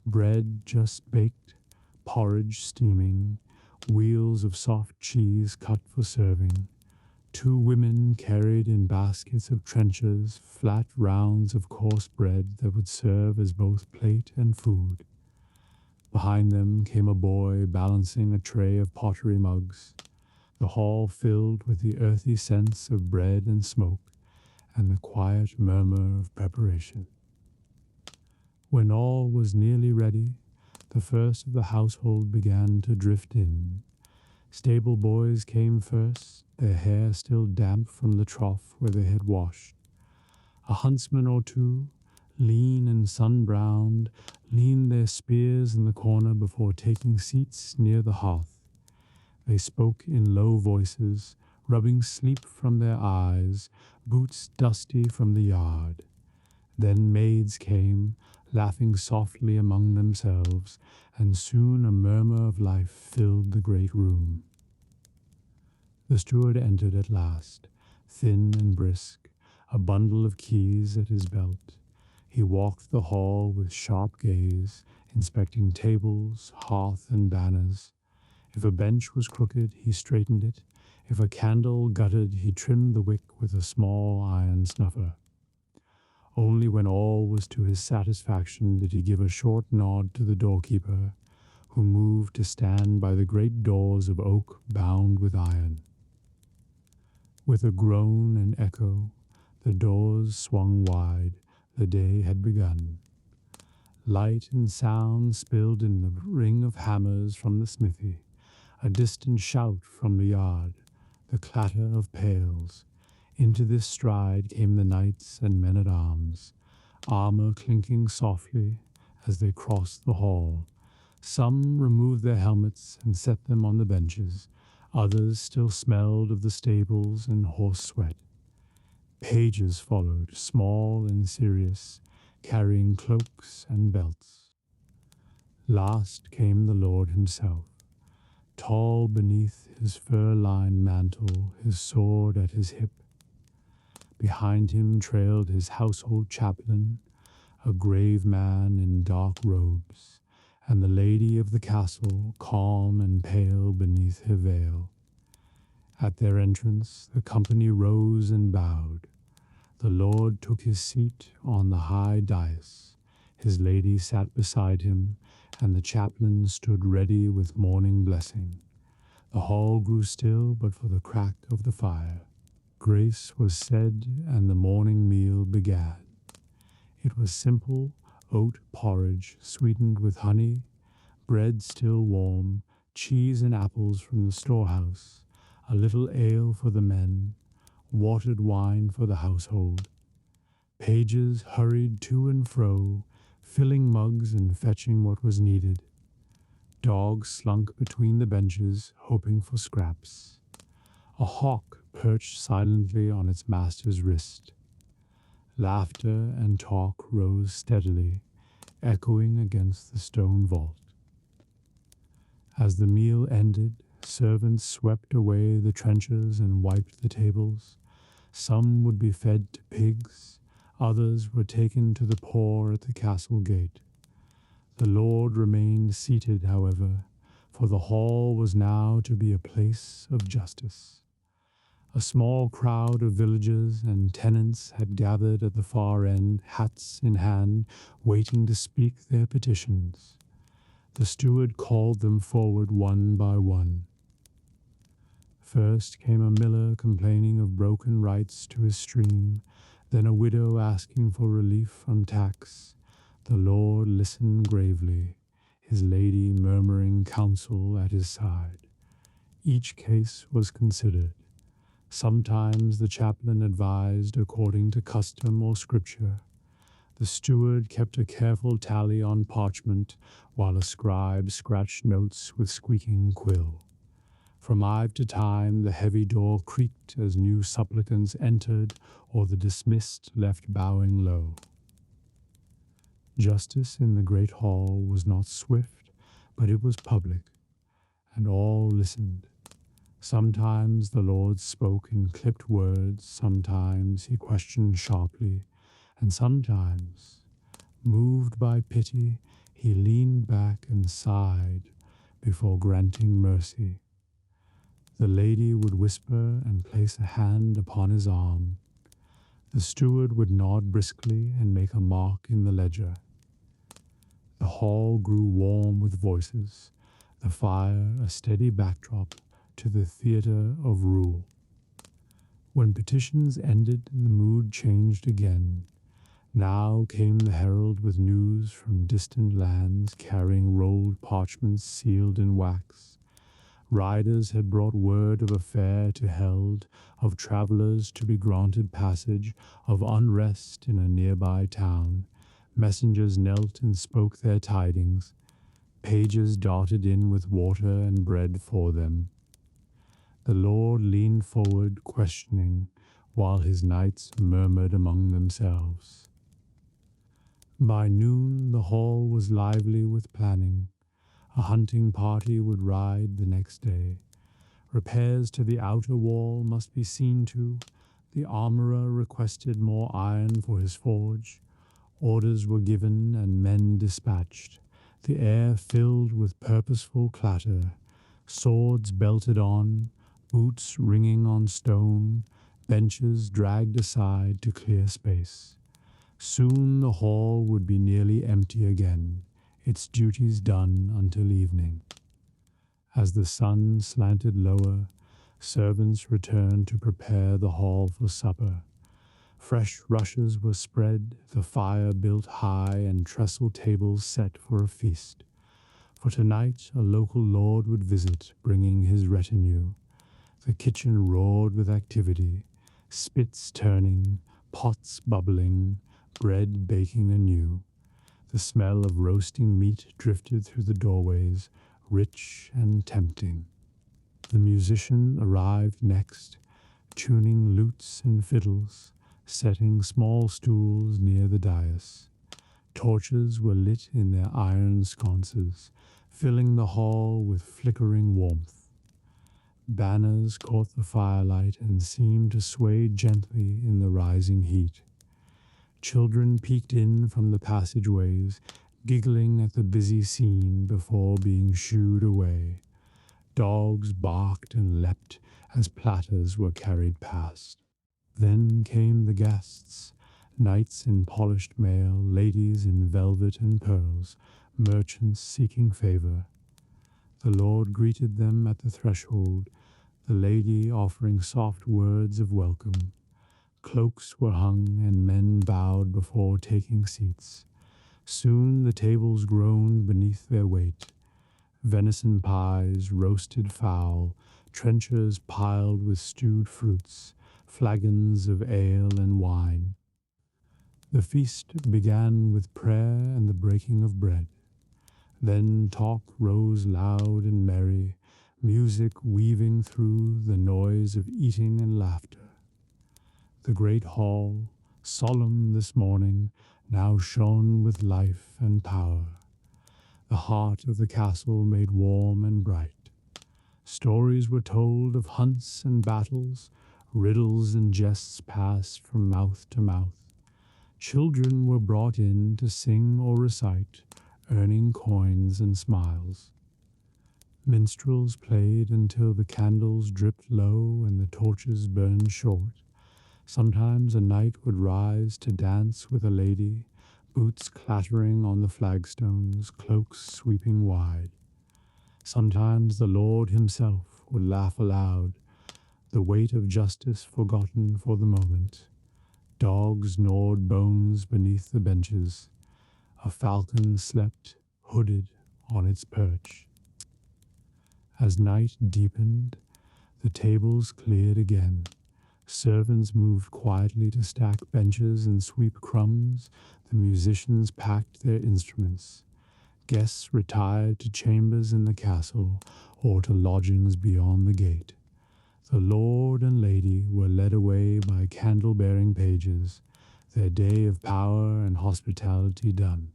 Bread just baked, porridge steaming, wheels of soft cheese cut for serving. Two women carried in baskets of trenchers flat rounds of coarse bread that would serve as both plate and food. Behind them came a boy balancing a tray of pottery mugs. The hall filled with the earthy scents of bread and smoke, and the quiet murmur of preparation. When all was nearly ready, the first of the household began to drift in. Stable boys came first, their hair still damp from the trough where they had washed. A huntsman or two, lean and sun-browned, leaned their spears in the corner before taking seats near the hearth. They spoke in low voices, rubbing sleep from their eyes, boots dusty from the yard. Then maids came, laughing softly among themselves, and soon a murmur of life filled the great room. The steward entered at last, thin and brisk, a bundle of keys at his belt. He walked the hall with sharp gaze, inspecting tables, hearth, and banners. If a bench was crooked, he straightened it. If a candle guttered, he trimmed the wick with a small iron snuffer. Only when all was to his satisfaction did he give a short nod to the doorkeeper, who moved to stand by the great doors of oak bound with iron. With a groan and echo, the doors swung wide. The day had begun. Light and sound spilled in the ring of hammers from the smithy, a distant shout from the yard, the clatter of pails. Into this stride came the knights and men-at-arms, armor clinking softly as they crossed the hall. Some removed their helmets and set them on the benches. Others still smelled of the stables and horse sweat. Pages followed, small and serious, carrying cloaks and belts. Last came the Lord himself, tall beneath his fur-lined mantle, his sword at his hip. Behind him trailed his household chaplain, a grave man in dark robes, and the lady of the castle, calm and pale beneath her veil. At their entrance, the company rose and bowed. The Lord took his seat on the high dais. His lady sat beside him, and the chaplain stood ready with morning blessing. The hall grew still but for the crack of the fire. Grace was said, and the morning meal began. It was simple oat porridge sweetened with honey, bread still warm, cheese and apples from the storehouse, a little ale for the men, watered wine for the household. Pages hurried to and fro, filling mugs and fetching what was needed. Dogs slunk between the benches, hoping for scraps. A hawk perched silently on its master's wrist. Laughter and talk rose steadily, echoing against the stone vault. As the meal ended, servants swept away the trenchers and wiped the tables. Some would be fed to pigs, others were taken to the poor at the castle gate. The Lord remained seated, however, for the hall was now to be a place of justice. A small crowd of villagers and tenants had gathered at the far end, hats in hand, waiting to speak their petitions. The steward called them forward one by one. First came a miller complaining of broken rights to his stream, then a widow asking for relief from tax. The Lord listened gravely, his lady murmuring counsel at his side. Each case was considered. Sometimes the chaplain advised according to custom or scripture. The steward kept a careful tally on parchment, while a scribe scratched notes with squeaking quill. From time to time the heavy door creaked as new supplicants entered, or the dismissed left bowing low. Justice in the great hall was not swift, but it was public, and all listened. Sometimes the Lord spoke in clipped words, sometimes he questioned sharply, and sometimes, moved by pity, he leaned back and sighed before granting mercy. The lady would whisper and place a hand upon his arm. The steward would nod briskly and make a mark in the ledger. The hall grew warm with voices, the fire a steady backdrop to the theater of rule. When petitions ended, the mood changed again. Now came the herald with news from distant lands, carrying rolled parchments sealed in wax. Riders had brought word of a fair to held, of travelers to be granted passage, of unrest in a nearby town. Messengers knelt and spoke their tidings. Pages darted in with water and bread for them. The Lord leaned forward, questioning, while his knights murmured among themselves. By noon the hall was lively with planning. A hunting party would ride the next day. Repairs to the outer wall must be seen to. The armorer requested more iron for his forge. Orders were given and men dispatched. The air filled with purposeful clatter. Swords belted on, boots ringing on stone, benches dragged aside to clear space. Soon the hall would be nearly empty again, its duties done until evening. As the sun slanted lower, Servants returned to prepare the hall for supper. Fresh rushes were spread, the fire built high, and trestle tables set for a feast. For tonight a local lord would visit, bringing his retinue. The kitchen roared with activity, spits turning, pots bubbling, bread baking anew. The smell of roasting meat drifted through the doorways, rich and tempting. The musician arrived next, tuning lutes and fiddles, setting small stools near the dais. Torches were lit in their iron sconces, filling the hall with flickering warmth. Banners caught the firelight and seemed to sway gently in the rising heat. Children peeked in from the passageways, giggling at the busy scene before being shooed away. Dogs barked and leapt as platters were carried past. Then came the guests, knights in polished mail, ladies in velvet and pearls, merchants seeking favor. The lord greeted them at the threshold, the lady offering soft words of welcome. Cloaks were hung, and men bowed before taking seats. Soon the tables groaned beneath their weight. Venison pies, roasted fowl, trenchers piled with stewed fruits, flagons of ale and wine. The feast began with prayer and the breaking of bread. Then talk rose loud and merry, music weaving through the noise of eating and laughter. The great hall, solemn this morning, now shone with life and power. The heart of the castle made warm and bright. Stories were told of hunts and battles, riddles and jests passed from mouth to mouth. Children were brought in to sing or recite, earning coins and smiles. Minstrels played until the candles dripped low and the torches burned short. Sometimes a knight would rise to dance with a lady, boots clattering on the flagstones, cloaks sweeping wide. Sometimes the lord himself would laugh aloud, the weight of justice forgotten for the moment. Dogs gnawed bones beneath the benches. A falcon slept, hooded, on its perch. As night deepened, the tables cleared again. Servants moved quietly to stack benches and sweep crumbs. The musicians packed their instruments. Guests retired to chambers in the castle or to lodgings beyond the gate. The lord and lady were led away by candle-bearing pages, their day of power and hospitality done.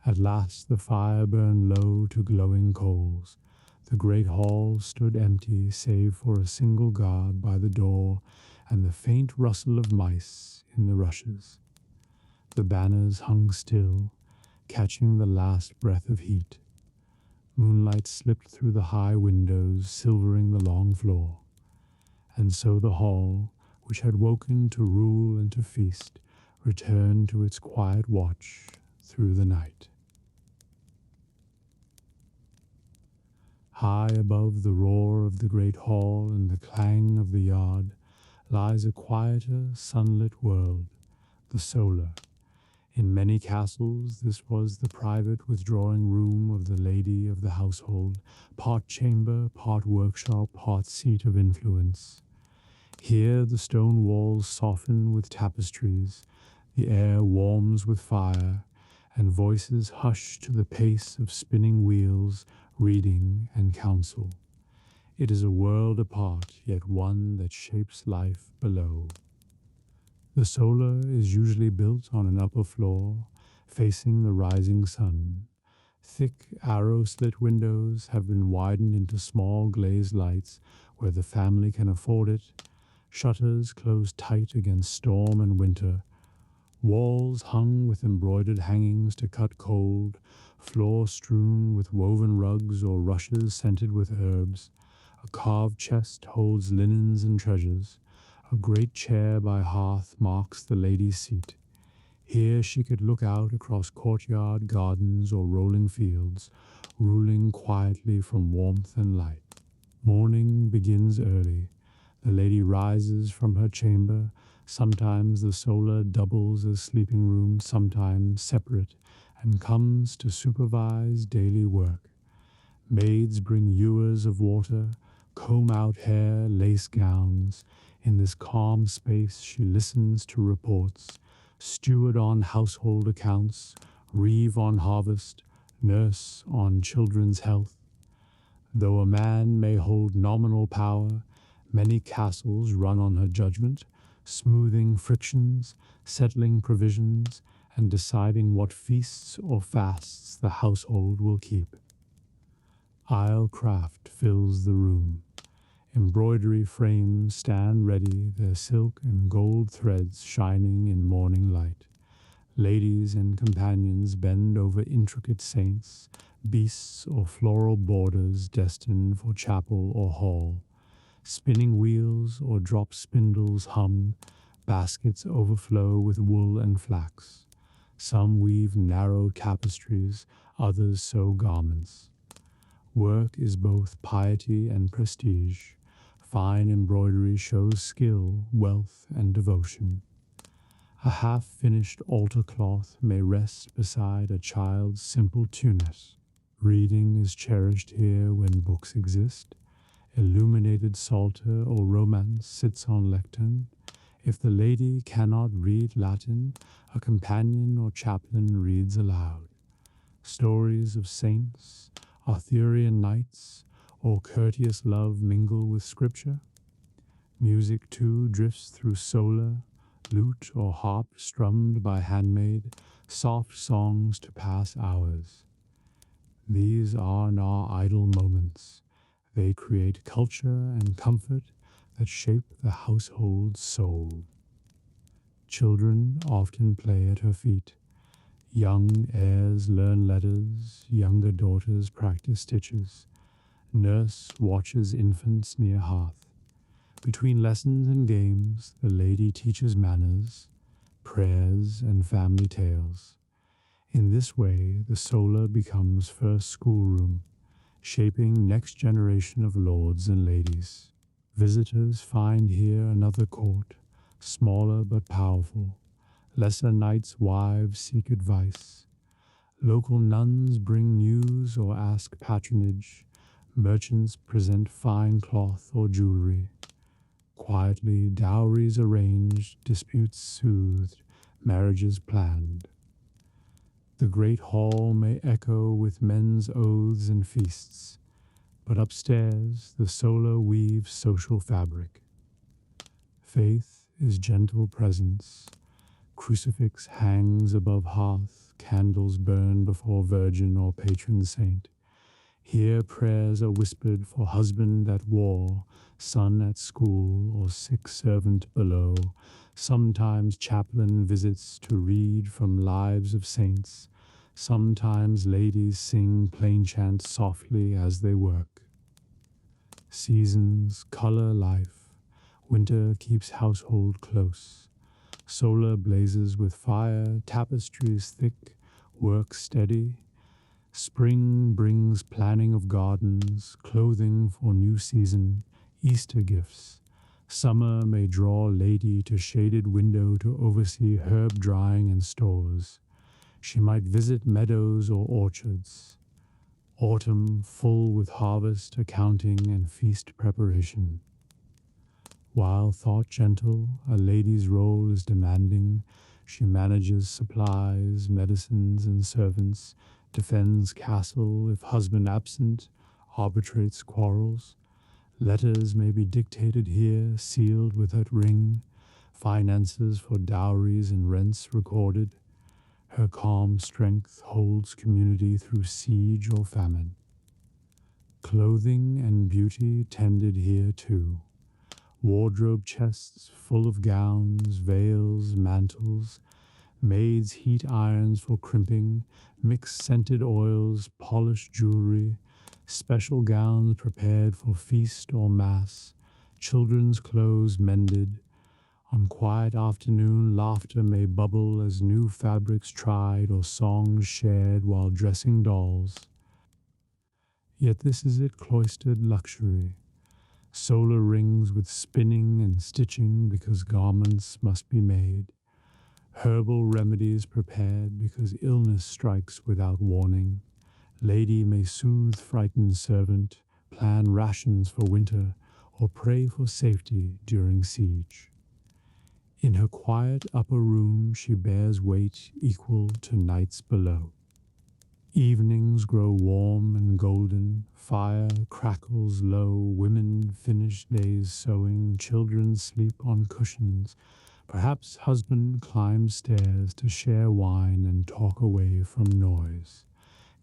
At last the fire burned low to glowing coals. The great hall stood empty save for a single guard by the door and the faint rustle of mice in the rushes. The banners hung still, catching the last breath of heat. Moonlight slipped through the high windows, silvering the long floor. And so the hall, which had woken to rule and to feast, returned to its quiet watch through the night. High above the roar of the great hall and the clang of the yard lies a quieter, sunlit world, the solar. In many castles this was the private withdrawing room of the lady of the household, part chamber, part workshop, part seat of influence. Here the stone walls soften with tapestries, the air warms with fire, and voices hush to the pace of spinning wheels, reading and counsel. It is a world apart, yet one that shapes life below. The solar is usually built on an upper floor, facing the rising sun. Thick, arrow-slit windows have been widened into small glazed lights where the family can afford it. Shutters close tight against storm and winter. Walls hung with embroidered hangings to cut cold, floor strewn with woven rugs or rushes scented with herbs. A carved chest holds linens and treasures. A great chair by hearth marks the lady's seat. Here she could look out across courtyard, gardens, or rolling fields, ruling quietly from warmth and light. Morning begins early. The lady rises from her chamber. Sometimes the solar doubles as sleeping room, sometimes separate, and comes to supervise daily work. Maids bring ewers of water, comb out hair, lace gowns. In this calm space she listens to reports, steward on household accounts, reeve on harvest, nurse on children's health. Though a man may hold nominal power, many castles run on her judgment, smoothing frictions, settling provisions, and deciding what feasts or fasts the household will keep. Isle craft fills the room. Embroidery frames stand ready, their silk and gold threads shining in morning light. Ladies and companions bend over intricate saints, beasts or floral borders destined for chapel or hall. Spinning wheels or drop spindles hum, baskets overflow with wool and flax. Some weave narrow tapestries, others sew garments. Work is both piety and prestige. Fine embroidery shows skill, wealth, and devotion. A half-finished altar cloth may rest beside a child's simple tunic. Reading is cherished here when books exist. Illuminated psalter or romance sits on lectern. If the lady cannot read Latin, a companion or chaplain reads aloud. Stories of saints, Arthurian knights, or courteous love mingle with scripture. Music too drifts through solar, lute or harp strummed by handmaid, soft songs to pass hours. These are not idle moments. They create culture and comfort that shape the household's soul. Children often play at her feet. Young heirs learn letters, younger daughters practice stitches. Nurse watches infants near hearth. Between lessons and games, the lady teaches manners, prayers, and family tales. In this way, the solar becomes first schoolroom, shaping next generation of lords and ladies. Visitors find here another court, smaller but powerful. Lesser knights' wives seek advice. Local nuns bring news or ask patronage. Merchants present fine cloth or jewelry. Quietly, dowries arranged, disputes soothed, marriages planned. The great hall may echo with men's oaths and feasts, but upstairs the solar weaves social fabric. Faith is gentle presence. Crucifix hangs above hearth, candles burn before virgin or patron saint. Here prayers are whispered for husband at war, son at school, or sick servant below. Sometimes chaplain visits to read from lives of saints. Sometimes ladies sing plain chants softly as they work. Seasons color life. Winter keeps household close. Solar blazes with fire, tapestries thick, work steady. Spring brings planning of gardens, clothing for new season, Easter gifts. Summer may draw lady to shaded window to oversee herb drying and stores. She might visit meadows or orchards. Autumn full with harvest, accounting, and feast preparation. While thought gentle, a lady's role is demanding. She manages supplies, medicines, and servants, defends castle if husband absent, arbitrates quarrels. Letters may be dictated here, sealed with her ring, finances for dowries and rents recorded. Her calm strength holds community through siege or famine. Clothing and beauty tended here too. Wardrobe chests full of gowns, veils, mantles. Maids heat irons for crimping, mix scented oils, polished jewelry, special gowns prepared for feast or mass, children's clothes mended. On quiet afternoon, laughter may bubble as new fabrics tried or songs shared while dressing dolls. Yet this is it cloistered luxury. Solar rings with spinning and stitching because garments must be made. Herbal remedies prepared because illness strikes without warning. Lady may soothe frightened servant, plan rations for winter, or pray for safety during siege. In her quiet upper room she bears weight equal to nights below. Evenings grow warm and golden, fire crackles low, women finish days sewing, children sleep on cushions. Perhaps husband climbs stairs to share wine and talk away from noise.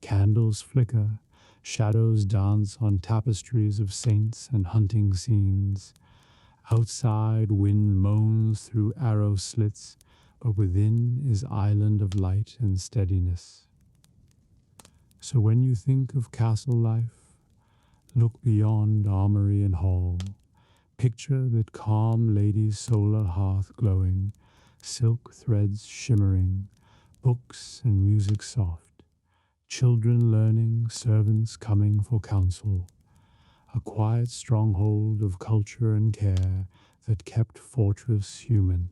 Candles flicker, shadows dance on tapestries of saints and hunting scenes. Outside wind moans through arrow slits, but within is island of light and steadiness. So when you think of castle life, look beyond armory and hall. Picture that calm lady's solar hearth glowing, silk threads shimmering, books and music soft, children learning, servants coming for counsel. A quiet stronghold of culture and care that kept fortress human.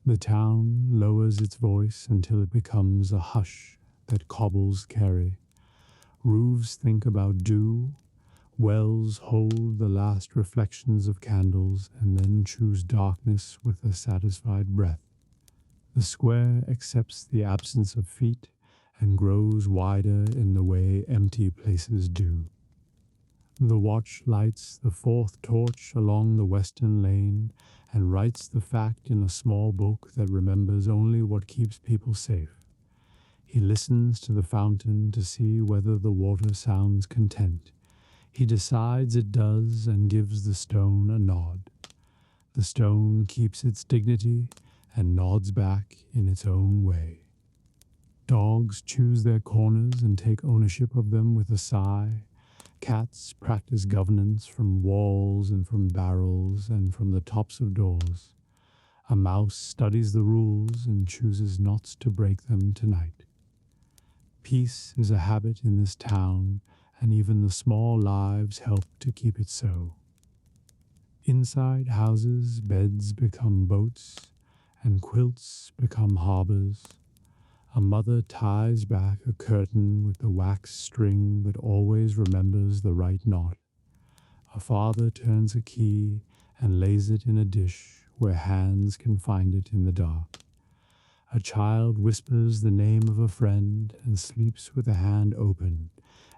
The town lowers its voice until it becomes a hush that cobbles carry. Roofs think about dew, wells hold the last reflections of candles and then choose darkness with a satisfied breath. The square accepts the absence of feet and grows wider in the way empty places do. The watch lights the fourth torch along the western lane and writes the fact in a small book that remembers only what keeps people safe. He listens to the fountain to see whether the water sounds content. He decides it does and gives the stone a nod. The stone keeps its dignity and nods back in its own way. Dogs choose their corners and take ownership of them with a sigh. Cats practice governance from walls and from barrels and from the tops of doors. A mouse studies the rules and chooses not to break them tonight. Peace is a habit in this town, and even the small lives help to keep it so. Inside houses, beds become boats, and quilts become harbors. A mother ties back a curtain with the wax string that always remembers the right knot. A father turns a key and lays it in a dish where hands can find it in the dark. A child whispers the name of a friend and sleeps with a hand open,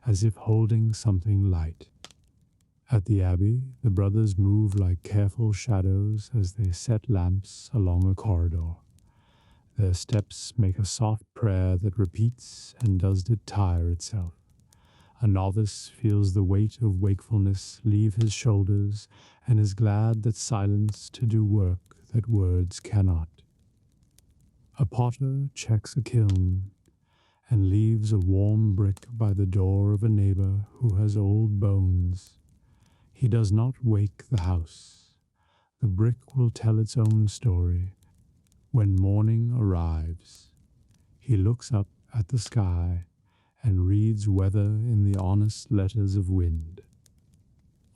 as if holding something light. At the abbey, the brothers move like careful shadows as they set lamps along a corridor. Their steps make a soft prayer that repeats, and does it tire itself? A novice feels the weight of wakefulness leave his shoulders and is glad that silence to do work that words cannot. A potter checks a kiln and leaves a warm brick by the door of a neighbor who has old bones. He does not wake the house. The brick will tell its own story. When morning arrives, he looks up at the sky and reads weather in the honest letters of wind.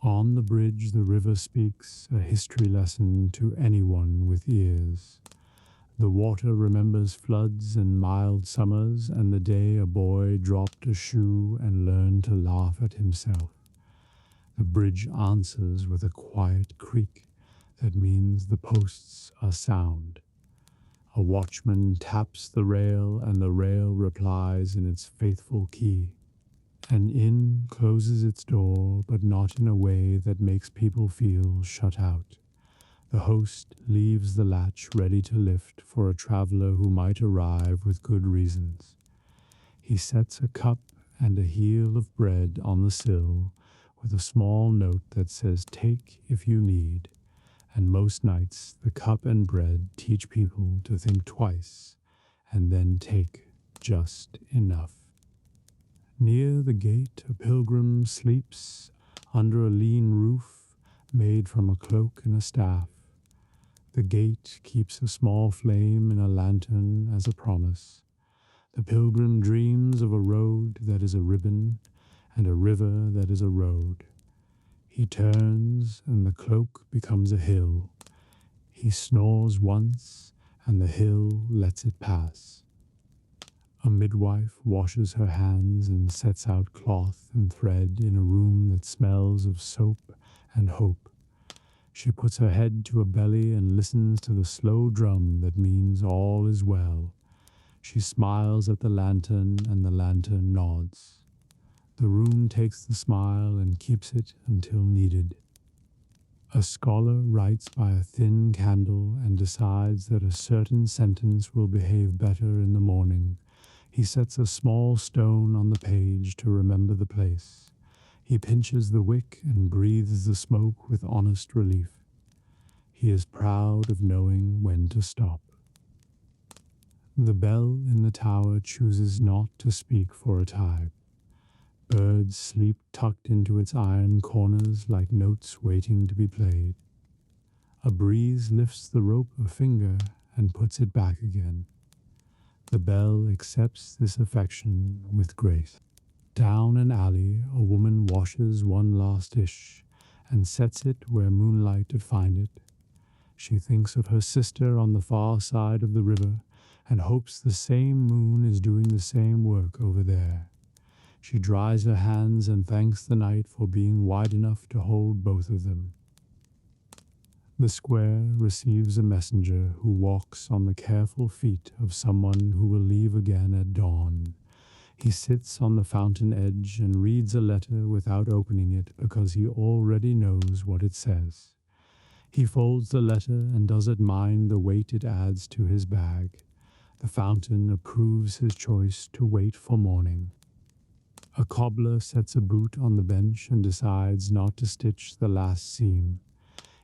On the bridge the river speaks a history lesson to anyone with ears. The water remembers floods and mild summers and the day a boy dropped a shoe and learned to laugh at himself. The bridge answers with a quiet creak that means the posts are sound. A watchman taps the rail and the rail replies in its faithful key. An inn closes its door, but not in a way that makes people feel shut out. The host leaves the latch ready to lift for a traveler who might arrive with good reasons. He sets a cup and a heel of bread on the sill with a small note that says, "Take if you need." And most nights, the cup and bread teach people to think twice and then take just enough. Near the gate, a pilgrim sleeps under a lean roof made from a cloak and a staff. The gate keeps a small flame in a lantern as a promise. The pilgrim dreams of a road that is a ribbon and a river that is a road. He turns, and the cloak becomes a hill. He snores once, and the hill lets it pass. A midwife washes her hands and sets out cloth and thread in a room that smells of soap and hope. She puts her head to her belly and listens to the slow drum that means all is well. She smiles at the lantern, and the lantern nods. The room takes the smile and keeps it until needed. A scholar writes by a thin candle and decides that a certain sentence will behave better in the morning. He sets a small stone on the page to remember the place. He pinches the wick and breathes the smoke with honest relief. He is proud of knowing when to stop. The bell in the tower chooses not to speak for a time. Birds sleep tucked into its iron corners like notes waiting to be played. A breeze lifts the rope a finger and puts it back again. The bell accepts this affection with grace. Down an alley, a woman washes one last dish and sets it where moonlight would find it. She thinks of her sister on the far side of the river and hopes the same moon is doing the same work over there. She dries her hands and thanks the night for being wide enough to hold both of them. The square receives a messenger who walks on the careful feet of someone who will leave again at dawn. He sits on the fountain edge and reads a letter without opening it because he already knows what it says. He folds the letter and doesn't mind the weight it adds to his bag. The fountain approves his choice to wait for morning. A cobbler sets a boot on the bench and decides not to stitch the last seam.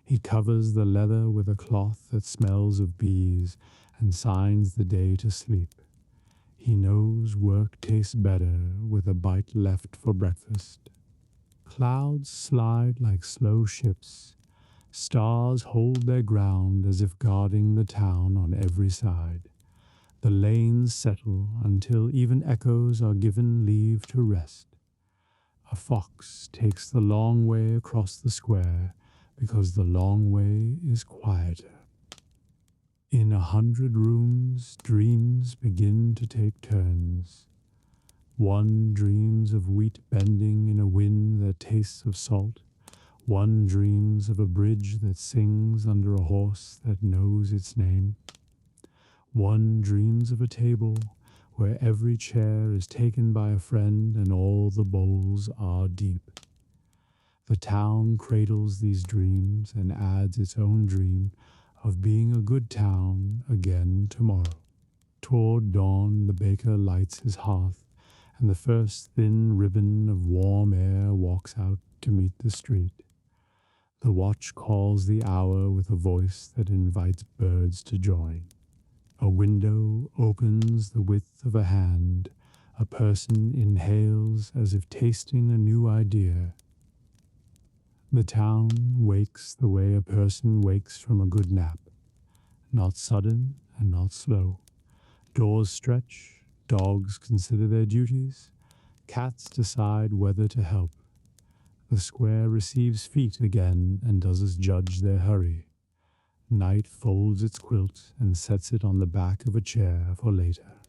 He covers the leather with a cloth that smells of bees and signs the day to sleep. He knows work tastes better with a bite left for breakfast. Clouds slide like slow ships. Stars hold their ground as if guarding the town on every side. The lanes settle until even echoes are given leave to rest. A fox takes the long way across the square because the long way is quieter. In 100 rooms, dreams begin to take turns. One dreams of wheat bending in a wind that tastes of salt. One dreams of a bridge that sings under a horse that knows its name. One dreams of a table where every chair is taken by a friend and all the bowls are deep. The town cradles these dreams and adds its own dream of being a good town again tomorrow. Toward dawn, the baker lights his hearth, and the first thin ribbon of warm air walks out to meet the street. The watch calls the hour with a voice that invites birds to join. A window opens the width of a hand. A person inhales as if tasting a new idea. The town wakes the way a person wakes from a good nap. Not sudden and not slow. Doors stretch, dogs consider their duties, cats decide whether to help. The square receives feet again and does as judge their hurry. Night folds its quilt and sets it on the back of a chair for later.